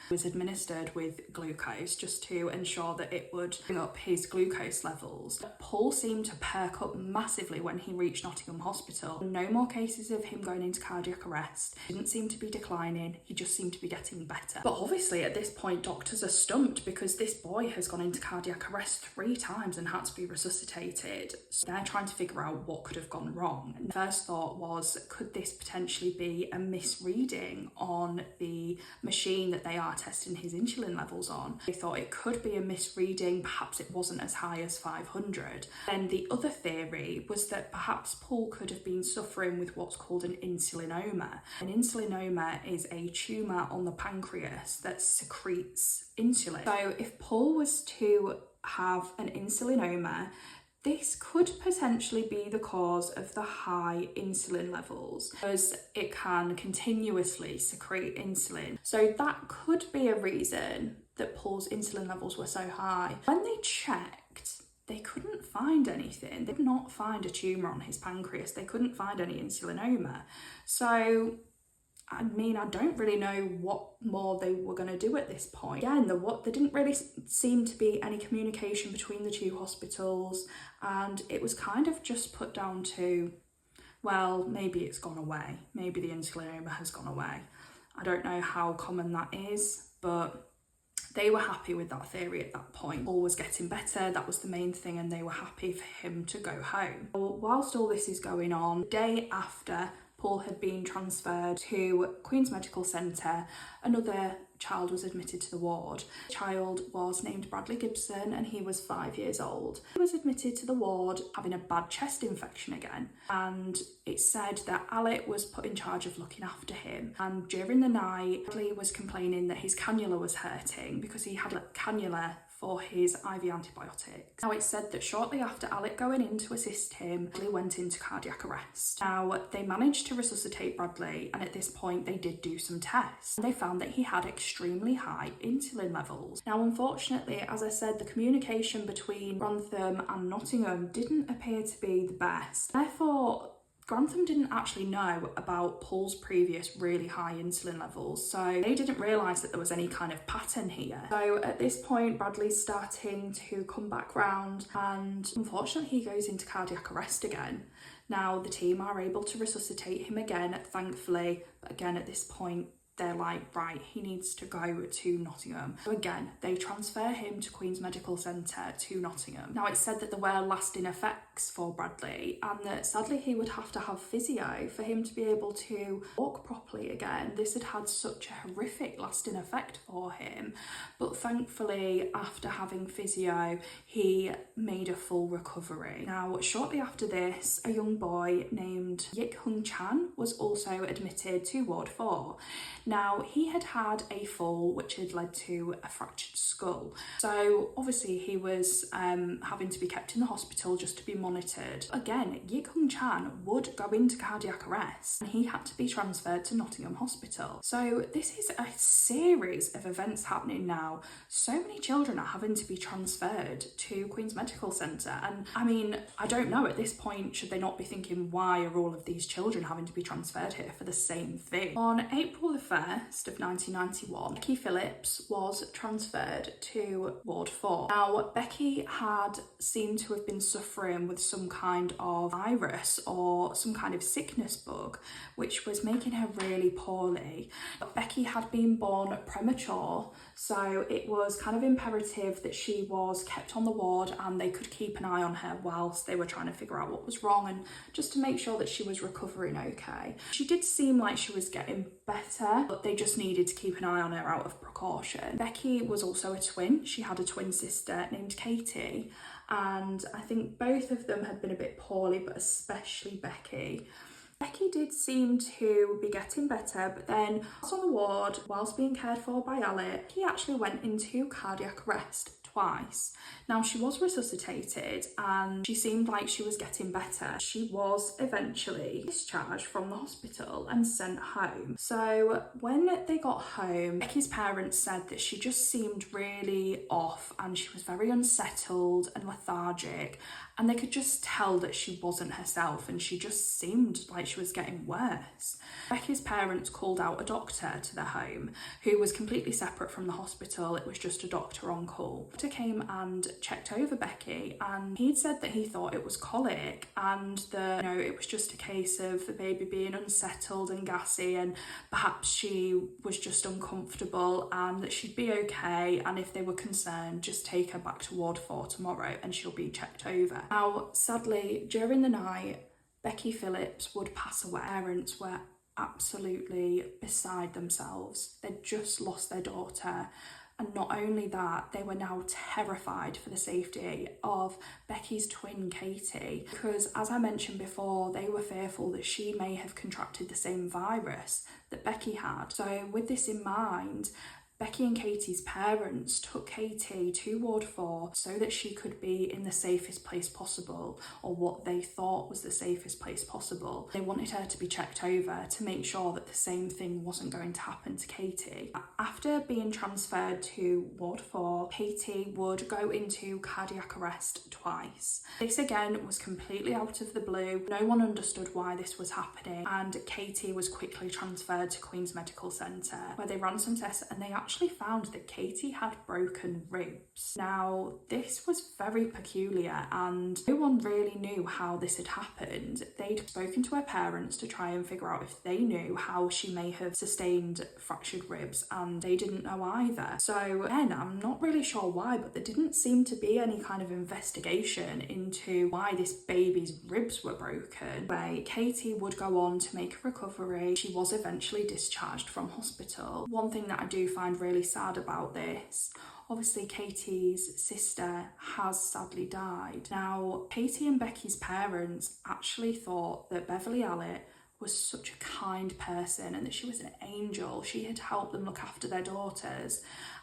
Was administered with glucose just to ensure that it would bring up his glucose levels. Paul seemed to perk up massively when he reached Nottingham Hospital. No more cases of him going into cardiac arrest. He didn't seem to be declining, he just seemed to be getting better. But obviously at this point doctors are stumped because this boy has gone into cardiac arrest 3 times and had to be resuscitated. So they're trying to figure out what could have gone wrong. And the first thought was, could this potentially be a misreading on the machine that they are testing his insulin levels on? They thought it could be a misreading, perhaps it wasn't as high as 500. Then the other theory was that perhaps Paul could have been suffering with what's called an insulinoma. An insulinoma is a tumour on the pancreas that secretes insulin. So if Paul was to have an insulinoma, this could potentially be the cause of the high insulin levels, because it can continuously secrete insulin. So that could be a reason that Paul's insulin levels were so high. When they checked, they couldn't find anything. They did not find a tumour on his pancreas. They couldn't find any insulinoma. So I mean, I don't really know what more they were going to do at this point. Again, there didn't really seem to be any communication between the 2 hospitals, and it was kind of just put down to, well, maybe it's gone away. Maybe the insulinoma has gone away. I don't know how common that is, but they were happy with that theory at that point. Paul was getting better, that was the main thing, and they were happy for him to go home. Whilst all this is going on, the day after Paul had been transferred to Queen's Medical Centre, another child was admitted to the ward. The child was named Bradley Gibson and he was 5 years old. He was admitted to the ward having a bad chest infection again, and it said that Allitt was put in charge of looking after him, and during the night Bradley was complaining that his cannula was hurting because he had a cannula for his IV antibiotics. Now, it's said that shortly after Allitt going in to assist him, Bradley went into cardiac arrest. Now, they managed to resuscitate Bradley, and at this point they did do some tests. They found that he had extremely high insulin levels. Now, unfortunately, as I said, the communication between Grantham and Nottingham didn't appear to be the best. Therefore, Grantham didn't actually know about Paul's previous really high insulin levels, so they didn't realise that there was any kind of pattern here. So at this point, Bradley's starting to come back round, and unfortunately he goes into cardiac arrest again. Now, the team are able to resuscitate him again, thankfully, but again at this point they're like, right, he needs to go to Nottingham. So again, they transfer him to Queen's Medical Centre to Nottingham. Now, it's said that there were lasting effects for Bradley, and that sadly he would have to have physio for him to be able to walk properly again. This had had such a horrific lasting effect for him, but thankfully after having physio he made a full recovery. Now, shortly after this, a young boy named Yik Hung Chan was also admitted to Ward 4. Now, he had had a fall which had led to a fractured skull. So obviously he was having to be kept in the hospital just to be monitored. Again, Yik Hung Chan would go into cardiac arrest and he had to be transferred to Nottingham Hospital. So this is a series of events happening now. So many children are having to be transferred to Queen's Medical Centre, and I mean, I don't know, at this point should they not be thinking, why are all of these children having to be transferred here for the same thing? On April the 1st of 1991, Becky Phillips was transferred to Ward 4. Now, Becky had seemed to have been suffering with some kind of virus or some kind of sickness bug, which was making her really poorly. But Becky had been born premature, so it was kind of imperative that she was kept on the ward and they could keep an eye on her whilst they were trying to figure out what was wrong and just to make sure that she was recovering okay. She did seem like she was getting better, but they just needed to keep an eye on her out of precaution. Becky was also a twin. She had a twin sister named Katie, and I think both of them had been a bit poorly, but especially Becky. Becky did seem to be getting better, but then whilst on the ward, whilst being cared for by Allitt, he actually went into cardiac arrest twice. Now, she was resuscitated and she seemed like she was getting better. She was eventually discharged from the hospital and sent home. So when they got home, Becky's parents said that she just seemed really off and she was very unsettled and lethargic, and they could just tell that she wasn't herself and she just seemed like she was getting worse. Becky's parents called out a doctor to their home who was completely separate from the hospital. It was just a doctor on call. The doctor came and checked over Becky, and he'd said that he thought it was colic and that, it was just a case of the baby being unsettled and gassy, and perhaps she was just uncomfortable and that she'd be okay, and if they were concerned, just take her back to Ward 4 tomorrow and she'll be checked over. Now, sadly, during the night, Becky Phillips would pass away. Parents were absolutely beside themselves. They'd just lost their daughter, and not only that, they were now terrified for the safety of Becky's twin Katie, because as I mentioned before, they were fearful that she may have contracted the same virus that Becky had. So with this in mind, Becky and Katie's parents took Katie to Ward 4 so that she could be in the safest place possible, or what they thought was the safest place possible. They wanted her to be checked over to make sure that the same thing wasn't going to happen to Katie. After being transferred to Ward 4, Katie would go into cardiac arrest twice. This again was completely out of the blue. No one understood why this was happening, and Katie was quickly transferred to Queen's Medical Centre, where they ran some tests and they actually actually found that Katie had broken ribs. Now, this was very peculiar and no one really knew how this had happened. They'd spoken to her parents to try and figure out if they knew how she may have sustained fractured ribs, and they didn't know either. So again, I'm not really sure why, but there didn't seem to be any kind of investigation into why this baby's ribs were broken. Anyway, Katie would go on to make a recovery. She was eventually discharged from hospital. One thing that I do find really sad about this, obviously Katie's sister has sadly died. Now, Katie and Becky's parents actually thought that Beverley Allitt was such a kind person and that she was an angel. She had helped them look after their daughters,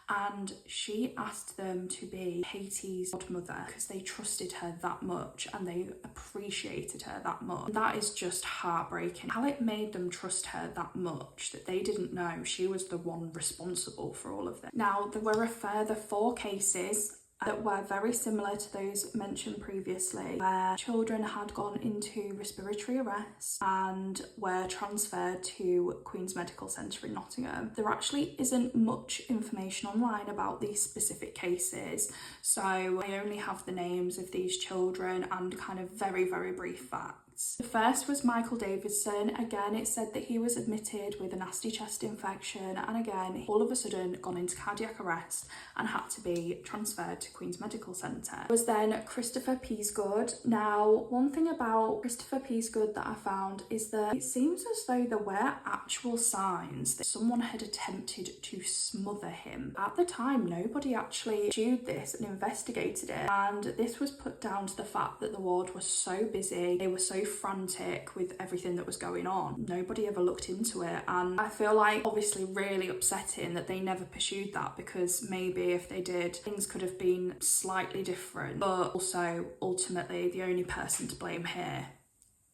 and she asked them to be Katie's godmother because they trusted her that much and they appreciated her that much. And that is just heartbreaking. Allitt made them trust her that much that they didn't know she was the one responsible for all of this. Now, there were a further 4 cases that were very similar to those mentioned previously, where children had gone into respiratory arrest and were transferred to Queen's Medical Centre in Nottingham. There actually isn't much information online about these specific cases, so I only have the names of these children and kind of very brief facts. The first was Michael Davidson. Again, it said that he was admitted with a nasty chest infection and again, all of a sudden gone into cardiac arrest and had to be transferred to Queen's Medical Centre. There was then Christopher Peasgood. Now, one thing about Christopher Peasgood that I found is that it seems as though there were actual signs that someone had attempted to smother him. At the time, nobody actually pursued this and investigated it, and this was put down to the fact that the ward was so busy, they were so frantic with everything that was going on. Nobody ever looked into it, and I feel like obviously really upsetting that they never pursued that, because maybe if they did, things could have been slightly different. But also, ultimately, the only person to blame here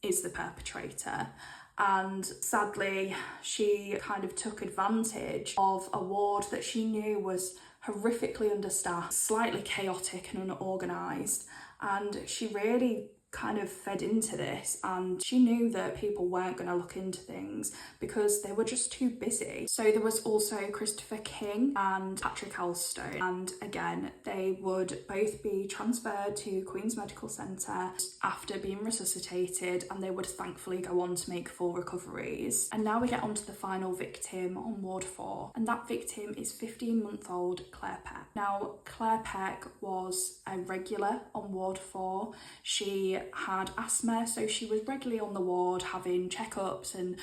is the perpetrator. And sadly, she kind of took advantage of a ward that she knew was horrifically understaffed, slightly chaotic and unorganised, and she really kind of fed into this, and she knew that people weren't going to look into things because they were just too busy. So there was also Christopher King and Patrick Elstone, and again they would both be transferred to Queen's Medical Centre after being resuscitated, and they would thankfully go on to make full recoveries. And now we get on to the final victim on Ward 4, and that victim is 15-month-old Claire Peck. Now, Claire Peck was a regular on Ward 4. She had asthma, so she was regularly on the ward having checkups and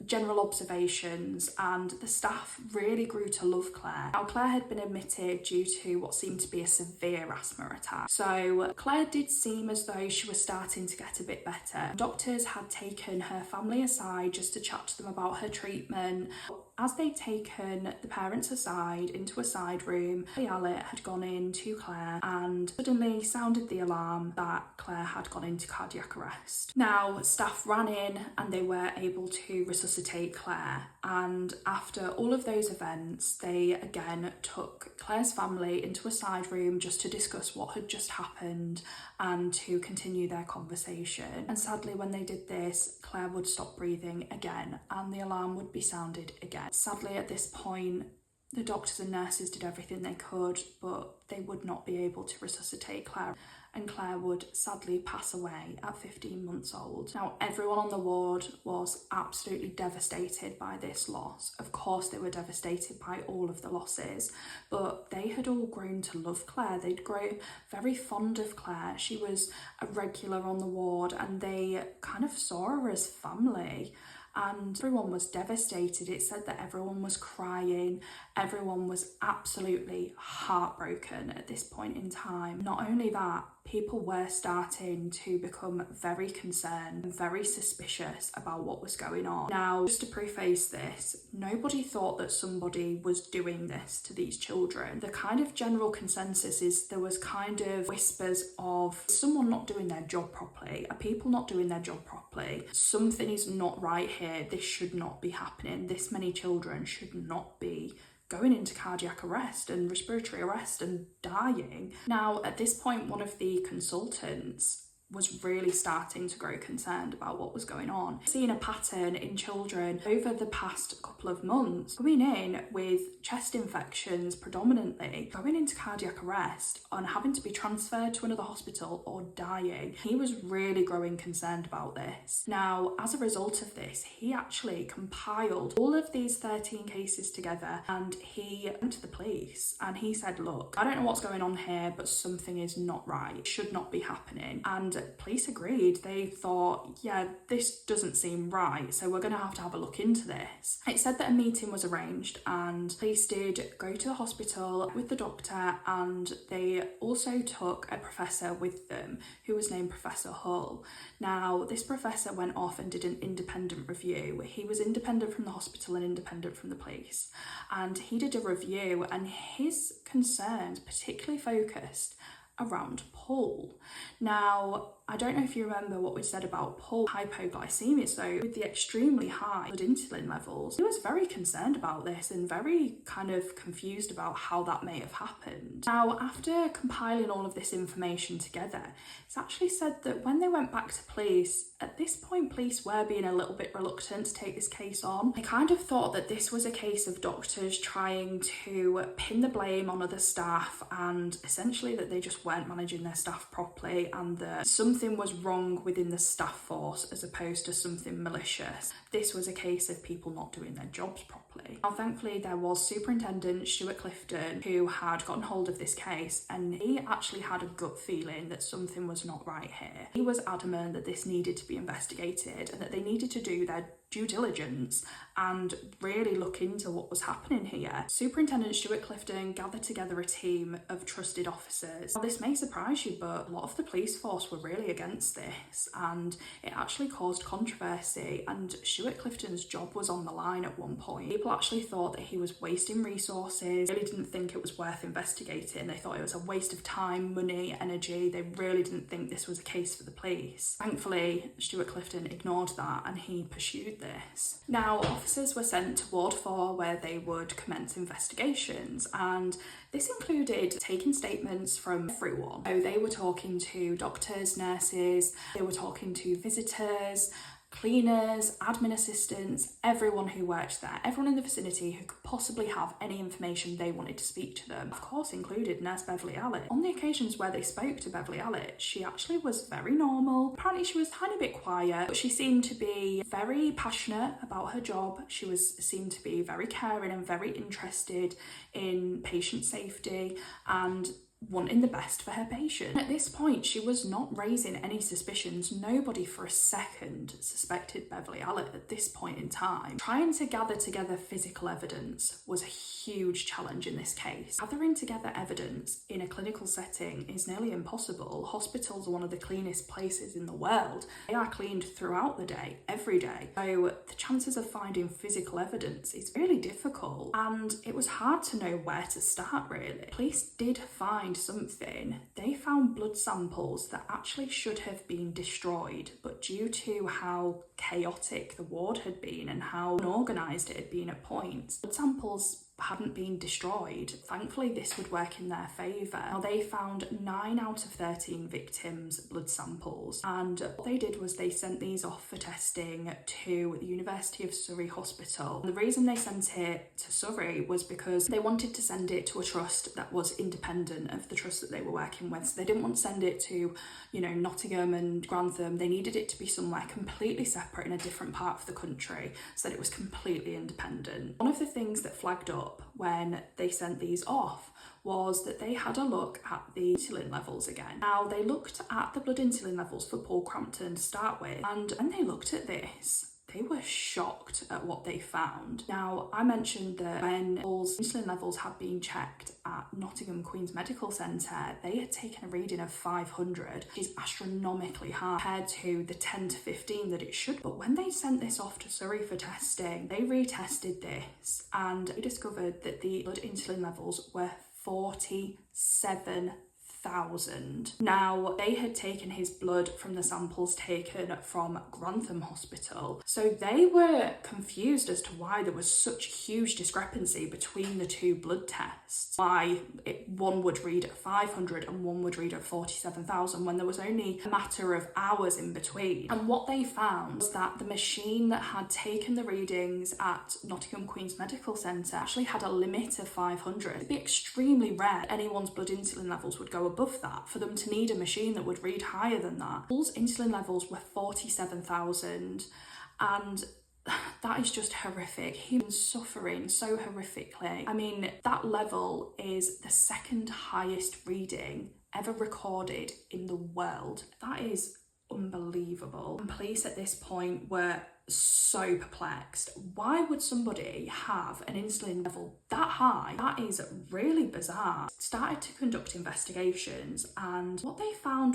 general observations, and the staff really grew to love Claire. Now, Claire had been admitted due to what seemed to be a severe asthma attack, so Claire did seem as though she was starting to get a bit better. Doctors had taken her family aside just to chat to them about her treatment. As they'd taken the parents aside into a side room, Allitt had gone in to Claire and suddenly sounded the alarm that Claire had gone into cardiac arrest. Now, staff ran in and they were able to resuscitate Claire, and after all of those events, they again took Claire's family into a side room just to discuss what had just happened and to continue their conversation. And sadly, when they did this, Claire would stop breathing again and the alarm would be sounded again. Sadly, at this point, the doctors and nurses did everything they could, but they would not be able to resuscitate Claire, and Claire would sadly pass away at 15 months old. Now, everyone on the ward was absolutely devastated by this loss. Of course, they were devastated by all of the losses, but they had all grown to love Claire. They'd grown very fond of Claire. She was a regular on the ward, and they kind of saw her as family. And everyone was devastated. It said that everyone was crying, everyone was absolutely heartbroken at this point in time. Not only that, people were starting to become very concerned and very suspicious about what was going on. Now, just to preface this, nobody thought that somebody was doing this to these children. The kind of general consensus is there was kind of whispers of someone not doing their job properly, are people not doing their job properly, something is not right here, this should not be happening, this many children should not be going into cardiac arrest and respiratory arrest and dying. Now, at this point, one of the consultants was really starting to grow concerned about what was going on. Seeing a pattern in children over the past couple of months coming in with chest infections predominantly, going into cardiac arrest and having to be transferred to another hospital or dying. He was really growing concerned about this. Now, as a result of this, he actually compiled all of these 13 cases together and he went to the police and he said, look, I don't know what's going on here, but something is not right. It should not be happening. And police agreed. They thought, yeah, this doesn't seem right, so we're going to have a look into this. It said that a meeting was arranged and police did go to the hospital with the doctor, and they also took a professor with them who was named Professor Hull. Now, this professor went off and did an independent review. He was independent from the hospital and independent from the police, and he did a review, and his concerns particularly focused around Paul. Now, I don't know if you remember what we said about Paul hypoglycemia, so with the extremely high blood insulin levels, he was very concerned about this and very kind of confused about how that may have happened. Now, after compiling all of this information together, it's actually said that when they went back to police, at this point police were being a little bit reluctant to take this case on. They kind of thought that this was a case of doctors trying to pin the blame on other staff, and essentially that they just weren't managing their staff properly and that something was wrong within the staff force as opposed to something malicious. This was a case of people not doing their jobs properly. Now, thankfully, there was Superintendent Stuart Clifton who had gotten hold of this case, and he actually had a gut feeling that something was not right here. He was adamant that this needed to be investigated and that they needed to do their due diligence and really look into what was happening here. Superintendent Stuart Clifton gathered together a team of trusted officers. Now, this may surprise you, but a lot of the police force were really against this, and it actually caused controversy, and Stuart Clifton's job was on the line at one point. People actually thought that he was wasting resources, really didn't think it was worth investigating. They thought it was a waste of time, money, energy. They really didn't think this was a case for the police. Thankfully, Stuart Clifton ignored that and he pursued this. Now, officers were sent to Ward 4 where they would commence investigations, and this included taking statements from everyone. So they were talking to doctors, nurses, they were talking to visitors, cleaners, admin assistants, everyone who worked there, everyone in the vicinity who could possibly have any information they wanted to speak to them. Of course, included Nurse Beverley Allitt. On the occasions where they spoke to Beverley Allitt, she actually was very normal. Apparently she was a tiny bit quiet, but she seemed to be very passionate about her job. She seemed to be very caring and very interested in patient safety and wanting the best for her patient. At this point, she was not raising any suspicions. Nobody for a second suspected Beverley Allitt at this point in time. Trying to gather together physical evidence was a huge challenge in this case. Gathering together evidence in a clinical setting is nearly impossible. Hospitals are one of the cleanest places in the world. They are cleaned throughout the day, every day. So the chances of finding physical evidence is really difficult, and it was hard to know where to start, really. Police did find something. They found blood samples that actually should have been destroyed, but due to how chaotic the ward had been and how unorganised it had been at points, blood samples hadn't been destroyed. Thankfully, this would work in their favour. Now, they found 9 out of 13 victims' blood samples, and what they did was they sent these off for testing to the University of Surrey Hospital. And the reason they sent it to Surrey was because they wanted to send it to a trust that was independent of the trust that they were working with. So they didn't want to send it to, Nottingham and Grantham. They needed it to be somewhere completely separate in a different part of the country so that it was completely independent. One of the things that flagged up when they sent these off was that they had a look at the insulin levels again. Now, they looked at the blood insulin levels for Paul Crampton to start with, and when they looked at this, they were shocked at what they found. Now, I mentioned that when Paul's insulin levels had been checked at Nottingham Queen's Medical Centre, they had taken a reading of 500, which is astronomically high compared to the 10 to 15 that it should. But when they sent this off to Surrey for testing, they retested this and they discovered that the blood insulin levels were 47,000 1,000. Now, they had taken his blood from the samples taken from Grantham Hospital, so they were confused as to why there was such huge discrepancy between the two blood tests. Why one would read at 500 and one would read at 47,000 when there was only a matter of hours in between. And what they found was that the machine that had taken the readings at Nottingham Queen's Medical Centre actually had a limit of 500. It'd be extremely rare anyone's blood insulin levels would go above that for them to need a machine that would read higher than that. Paul's insulin levels were 47,000, and that is just horrific. He was suffering so horrifically. I mean, that level is the second highest reading ever recorded in the world. That is unbelievable. And police at this point were so perplexed. Why would somebody have an insulin level that high? That is really bizarre. Started to conduct investigations, and what they found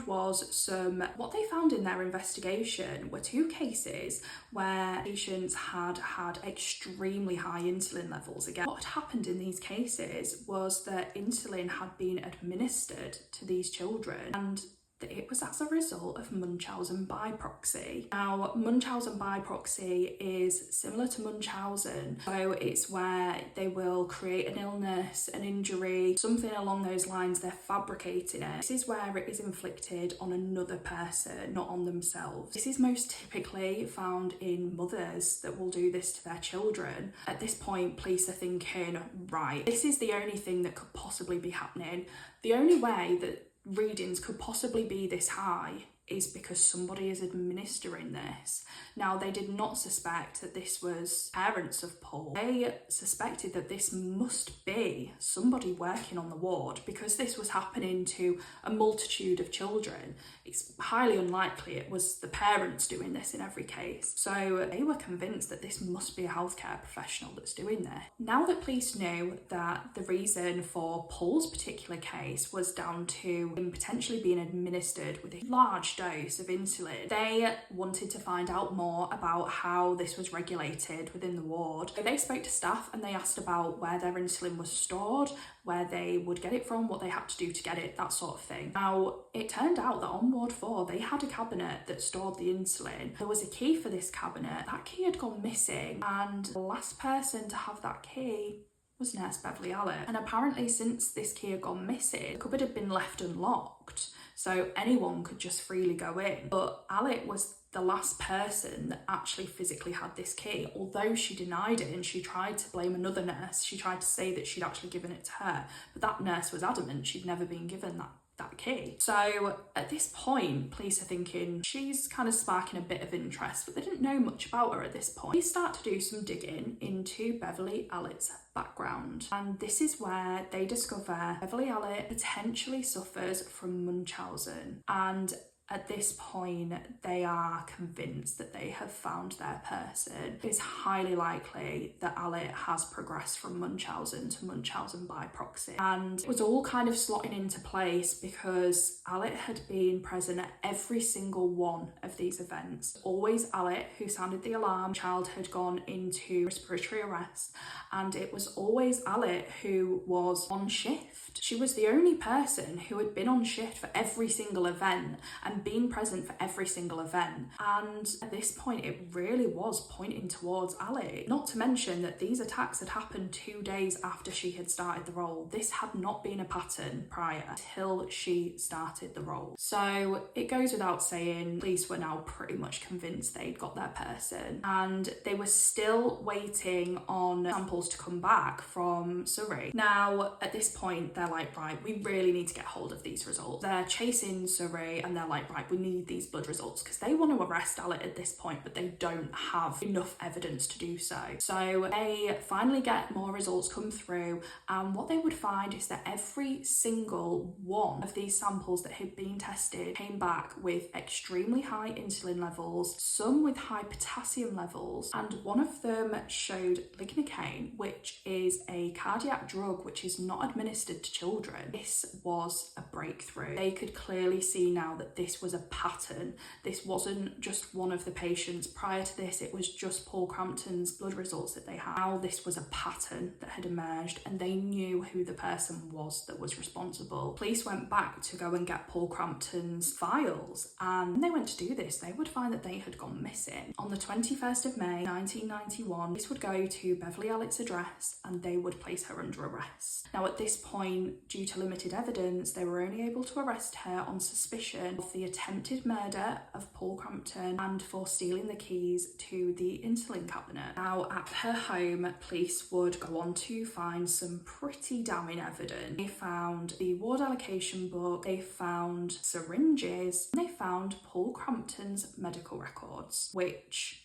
in their investigation were two cases where patients had extremely high insulin levels. Again, what had happened in these cases was that insulin had been administered to these children, and it was as a result of Munchausen by proxy. Now, Munchausen by proxy is similar to Munchausen, so it's where they will create an illness, an injury, something along those lines. They're fabricating it. This is where it is inflicted on another person, not on themselves. This is most typically found in mothers that will do this to their children. At this point, police are thinking, right, this is the only thing that could possibly be happening. The only way that readings could possibly be this high is because somebody is administering this. Now, they did not suspect that this was parents of Paul. They suspected that this must be somebody working on the ward, because this was happening to a multitude of children. It's highly unlikely it was the parents doing this in every case. So they were convinced that this must be a healthcare professional that's doing this. Now that police knew that the reason for Paul's particular case was down to him potentially being administered with a large dose of insulin, they wanted to find out more about how this was regulated within the ward. So they spoke to staff and they asked about where their insulin was stored, where they would get it from, what they had to do to get it, that sort of thing. Now, it turned out that on Ward 4, they had a cabinet that stored the insulin. There was a key for this cabinet. That key had gone missing, and the last person to have that key was Nurse Beverley Allitt. And apparently, since this key had gone missing, the cupboard had been left unlocked, so anyone could just freely go in. But Allitt was the last person that actually physically had this key, although she denied it and she tried to blame another nurse. She tried to say that she'd actually given it to her, but that nurse was adamant she'd never been given that key. So at this point, police are thinking she's kind of sparking a bit of interest, but they didn't know much about her at this point. They start to do some digging into Beverley Allitt's background, and this is where they discover Beverley Allitt potentially suffers from Munchausen, and at this point, they are convinced that they have found their person. It's highly likely that Allitt has progressed from Munchausen to Munchausen by proxy. And it was all kind of slotting into place because Allitt had been present at every single one of these events. Always Allitt who sounded the alarm. The child had gone into respiratory arrest, and it was always Allitt who was on shift. She was the only person who had been on shift for every single event and been present for every single event. And at this point, it really was pointing towards Allitt. Not to mention that these attacks had happened 2 days after she had started the role. This had not been a pattern prior till she started the role. So it goes without saying, police were now pretty much convinced they'd got their person, and they were still waiting on samples to come back from Surrey. Now, at this point, they're like, right, we really need to get hold of these results. They're chasing Surrey and they're like, right, we need these blood results, because they want to arrest Allitt at this point, but they don't have enough evidence to do so. So they finally get more results come through, and what they would find is that every single one of these samples that had been tested came back with extremely high insulin levels, some with high potassium levels, and one of them showed lignocaine, which is a cardiac drug which is not administered to children. This was a breakthrough. They could clearly see now that this this was a pattern. This wasn't just one of the patients. Prior to this, it was just Paul Crampton's blood results that they had. Now this was a pattern that had emerged, and they knew who the person was that was responsible. Police went back to go and get Paul Crampton's files, and when they went to do this, they would find that they had gone missing. On the 21st of May 1991, this would go to Beverley Allitt's address, and they would place her under arrest. Now at this point, due to limited evidence, they were only able to arrest her on suspicion of the attempted murder of Paul Crampton and for stealing the keys to the insulin cabinet. Now at her home, police would go on to find some pretty damning evidence. They found the ward allocation book, they found syringes, and they found Paul Crampton's medical records, which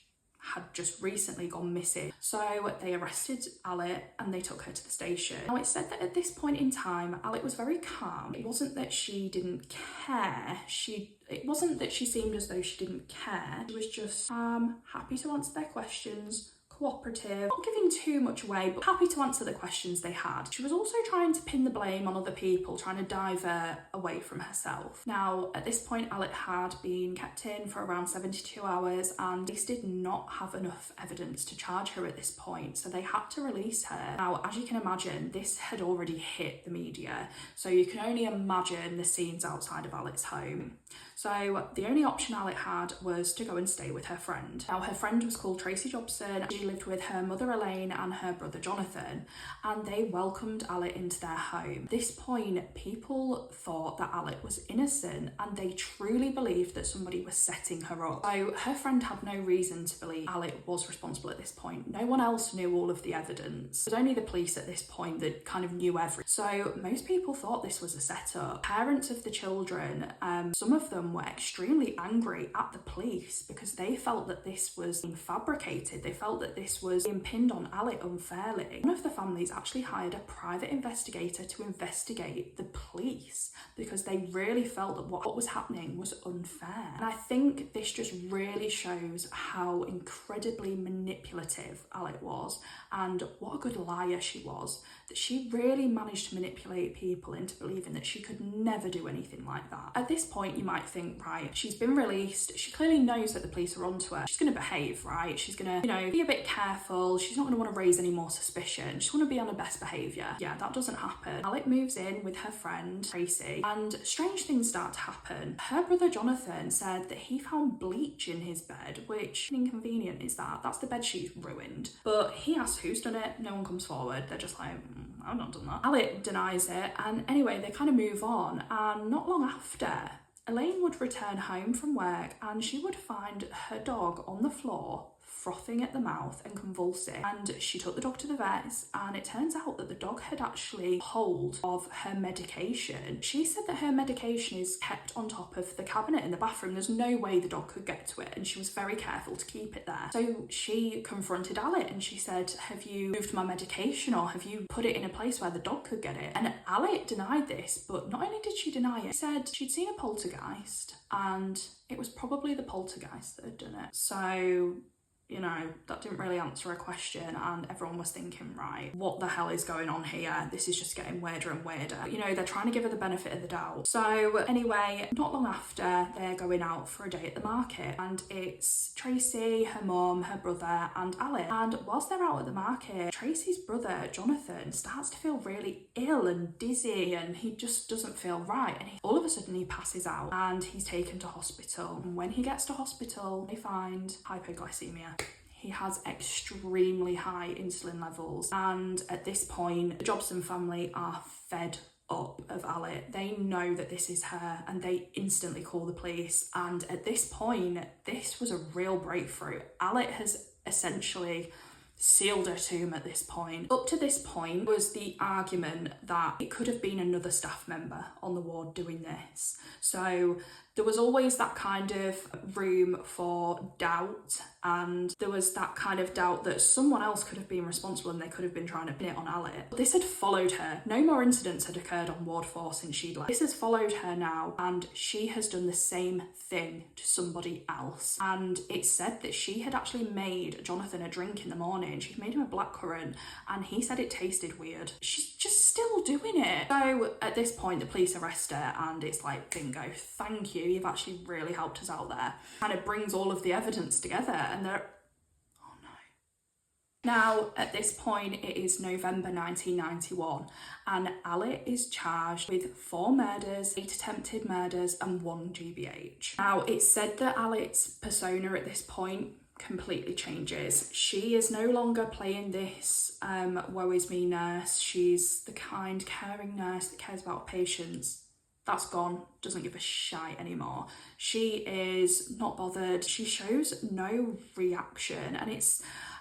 had just recently gone missing. So they arrested Allitt and they took her to the station. Now it's said that at this point in time, Allitt was very calm. It wasn't that she didn't care. It wasn't that she seemed as though she didn't care. She was just happy to answer their questions, cooperative, not giving too much away, but happy to answer the questions they had. She was also trying to pin the blame on other people, trying to divert away from herself. Now, at this point, Allitt had been kept in for around 72 hours, and police did not have enough evidence to charge her at this point, so they had to release her. Now, as you can imagine, this had already hit the media, so you can only imagine the scenes outside of Allitt's home. So the only option Allitt had was to go and stay with her friend. Now her friend was called Tracy Jobson. She lived with her mother Elaine and her brother Jonathan, and they welcomed Allitt into their home. At this point, people thought that Allitt was innocent, and they truly believed that somebody was setting her up. So her friend had no reason to believe Allitt was responsible at this point. No one else knew all of the evidence. It was only the police at this point that kind of knew everything. So most people thought this was a setup. Parents of the children, some of them were extremely angry at the police because they felt that this was being fabricated. They felt that this was being pinned on Allitt unfairly. One of the families actually hired a private investigator to investigate the police because they really felt that what was happening was unfair. And I think this just really shows how incredibly manipulative Allitt was and what a good liar she was, that she really managed to manipulate people into believing that she could never do anything like that. At this point, you might think, right, she's been released, she clearly knows that the police are onto her, she's going to behave, right? She's going to, be a bit careful, she's not going to want to raise any more suspicion, she's going to be on her best behaviour. Yeah, that doesn't happen. Allitt moves in with her friend Tracy, and strange things start to happen. Her brother Jonathan said that he found bleach in his bed, which inconvenient is that? That's the bed she's ruined. But he asks who's done it, no one comes forward. They're just like, I've not done that. Allitt denies it, and anyway, they kind of move on, and not long after, Elaine would return home from work and she would find her dog on the floor, frothing at the mouth and convulsing, and she took the dog to the vets, and it turns out that the dog had actually hold of her medication. She said that her medication is kept on top of the cabinet in the bathroom. There's no way the dog could get to it, and she was very careful to keep it there. So she confronted Allitt and she said, have you moved my medication, or have you put it in a place where the dog could get it? And Allitt denied this, but not only did she deny it, she said she'd seen a poltergeist and it was probably the poltergeist that had done it. So that didn't really answer a question, and everyone was thinking, right, what the hell is going on here? This is just getting weirder and weirder. They're trying to give her the benefit of the doubt. So anyway, not long after, they're going out for a day at the market, and it's Tracy, her mum, her brother, and Allitt. And whilst they're out at the market, Tracy's brother, Jonathan, starts to feel really ill and dizzy, and he just doesn't feel right. And all of a sudden he passes out and he's taken to hospital. And when he gets to hospital, they find hypoglycemia. He has extremely high insulin levels, and at this point, the Jobson family are fed up of Allitt. They know that this is her, and they instantly call the police. And at this point, this was a real breakthrough. Allitt has essentially sealed her tomb at this point. Up to this point was the argument that it could have been another staff member on the ward doing this. So there was always that kind of room for doubt, and there was that kind of doubt that someone else could have been responsible and they could have been trying to pin it on Allitt. But this had followed her. No more incidents had occurred on Ward 4 since she'd left. This has followed her now, and she has done the same thing to somebody else. And it's said that she had actually made Jonathan a drink in the morning. She'd made him a blackcurrant, and he said it tasted weird. She's just still doing it. So at this point, the police arrest her, and it's like, bingo, thank you. you. You've actually really helped us out there. Kind of brings all of the evidence together, and they're, oh no. Now, at this point, it is November 1991, and Allitt is charged with 4 murders, 8 attempted murders, and 1 GBH. Now, it's said that Allitt's persona at this point completely changes. She is no longer playing this woe is me nurse. She's the kind, caring nurse that cares about patients. That's gone, doesn't give a shite anymore. She is not bothered. She shows no reaction, and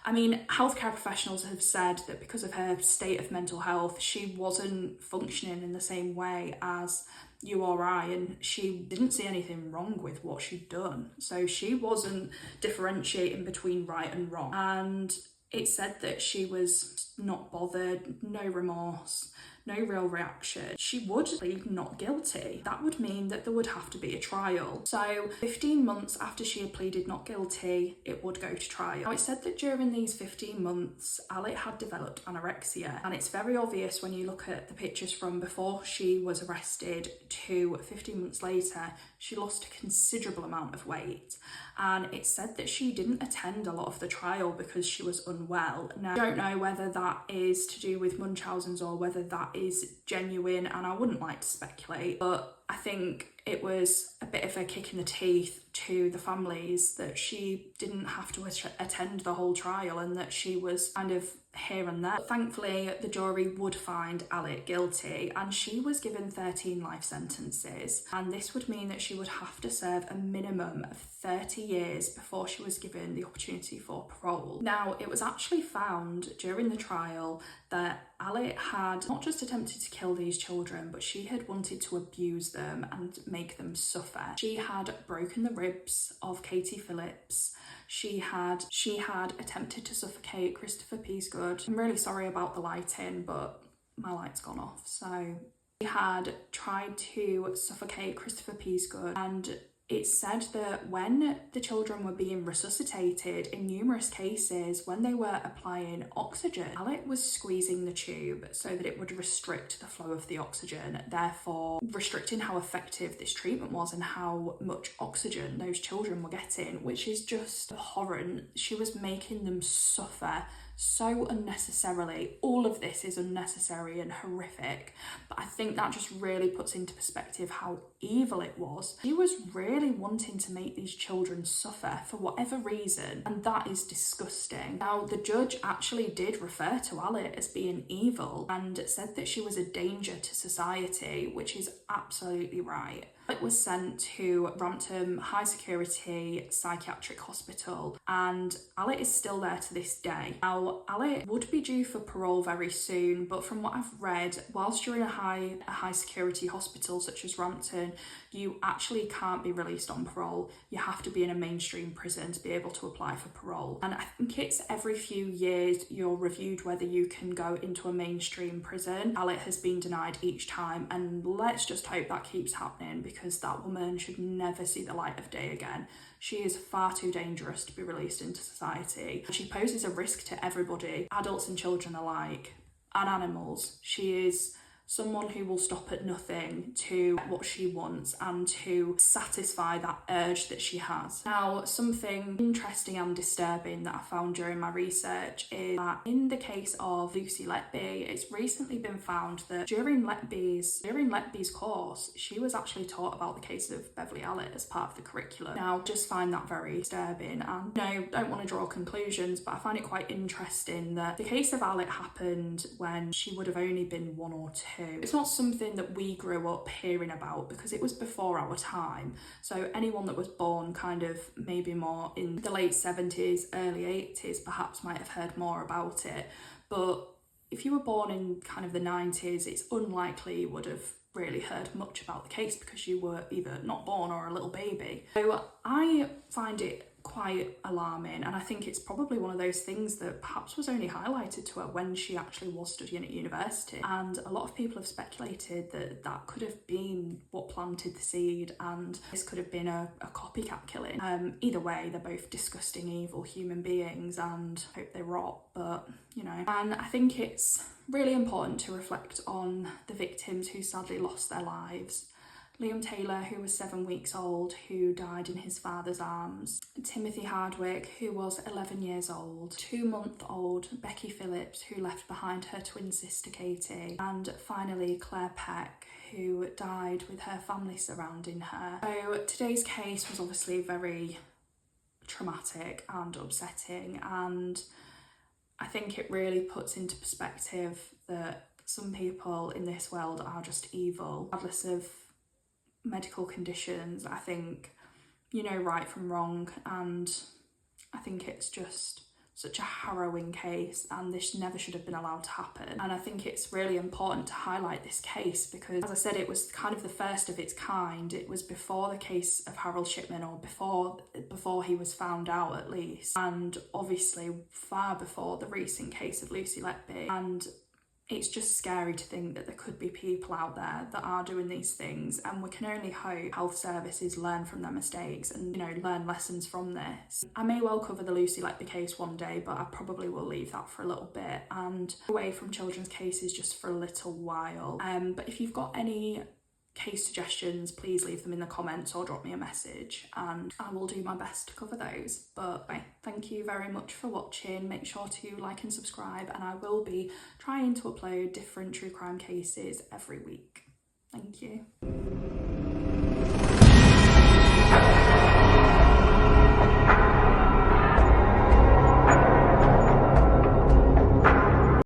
I mean, healthcare professionals have said that because of her state of mental health, she wasn't functioning in the same way as you or I, and she didn't see anything wrong with what she'd done. So she wasn't differentiating between right and wrong. And it said that she was not bothered, no remorse, no real reaction. She would plead not guilty. That would mean that there would have to be a trial. So 15 months after she had pleaded not guilty, it would go to trial. Now, it said that during these 15 months, Allitt had developed anorexia, and it's very obvious when you look at the pictures from before she was arrested to 15 months later. She lost a considerable amount of weight, and it said that she didn't attend a lot of the trial because she was unwell. Now, I don't know whether that is to do with Munchausen's or whether that is genuine, and I wouldn't like to speculate, but I think it was a bit of a kick in the teeth to the families that she didn't have to attend the whole trial and that she was kind of here and there. But thankfully, the jury would find Allitt guilty, and she was given 13 life sentences, and this would mean that she would have to serve a minimum of 30 years before she was given the opportunity for parole. Now, it was actually found during the trial that Allitt had not just attempted to kill these children, but she had wanted to abuse them and make them suffer. She had broken the ribs of Katie Phillips. She had attempted to suffocate Christopher Peasgood. I'm really sorry about the lighting, but my light's gone off. So she had tried to suffocate Christopher Peasgood, and it said that when the children were being resuscitated, in numerous cases, when they were applying oxygen, Allitt was squeezing the tube so that it would restrict the flow of the oxygen, therefore restricting how effective this treatment was and how much oxygen those children were getting, which is just abhorrent. She was making them suffer so unnecessarily. All of this is unnecessary and horrific, but I think that just really puts into perspective how evil it was. She was really wanting to make these children suffer for whatever reason, and that is disgusting. Now, the judge actually did refer to Allitt as being evil and said that she was a danger to society, which is absolutely right. It was sent to Rampton High Security Psychiatric Hospital, and Allitt is still there to this day. Now, Allitt would be due for parole very soon, but from what I've read, whilst you're in a high security hospital such as Rampton, you actually can't be released on parole. You have to be in a mainstream prison to be able to apply for parole. And I think it's every few years you're reviewed whether you can go into a mainstream prison. Allitt has been denied each time, and let's just hope that keeps happening, because that woman should never see the light of day again. She is far too dangerous to be released into society. She poses a risk to everybody, adults and children alike, and animals. She is someone who will stop at nothing to get what she wants and to satisfy that urge that she has. Now, something interesting and disturbing that I found during my research is that in the case of Lucy Letby, it's recently been found that during Letby's course, she was actually taught about the case of Beverley Allitt as part of the curriculum. Now, just find that very disturbing, and don't want to draw conclusions, but I find it quite interesting that the case of Allitt happened when she would have only been 1 or 2. It's not something that we grew up hearing about because it was before our time. So anyone that was born kind of maybe more in the late 70s, early 80s, perhaps might have heard more about it. But if you were born in kind of the 90s, it's unlikely you would have really heard much about the case because you were either not born or a little baby. So I find it quite alarming, and I think it's probably one of those things that perhaps was only highlighted to her when she actually was studying at university, and a lot of people have speculated that that could have been what planted the seed, and this could have been a copycat killing. Either way, they're both disgusting, evil human beings, and I hope they rot, but you know. And I think it's really important to reflect on the victims who sadly lost their lives. Liam Taylor, who was 7 weeks old, who died in his father's arms, Timothy Hardwick, who was 11 years old, 2-month-old Becky Phillips, who left behind her twin sister Katie, and finally Claire Peck, who died with her family surrounding her. So today's case was obviously very traumatic and upsetting, and I think it really puts into perspective that some people in this world are just evil, regardless of medical conditions. I think you know right from wrong, and I think it's just such a harrowing case, and this never should have been allowed to happen. And I think it's really important to highlight this case because, as I said, it was kind of the first of its kind. It was before the case of Harold Shipman, or before he was found out at least, and obviously far before the recent case of Lucy Letby. And it's just scary to think that there could be people out there that are doing these things, and we can only hope health services learn from their mistakes and, you know, learn lessons from this. I may well cover the Lucy Letby case one day, but I probably will leave that for a little bit and away from children's cases just for a little while. But if you've got any case suggestions, please leave them in the comments or drop me a message and I will do my best to cover those. But thank you very much for watching. Make sure to like and subscribe, and I will be trying to upload different true crime cases every week. Thank you.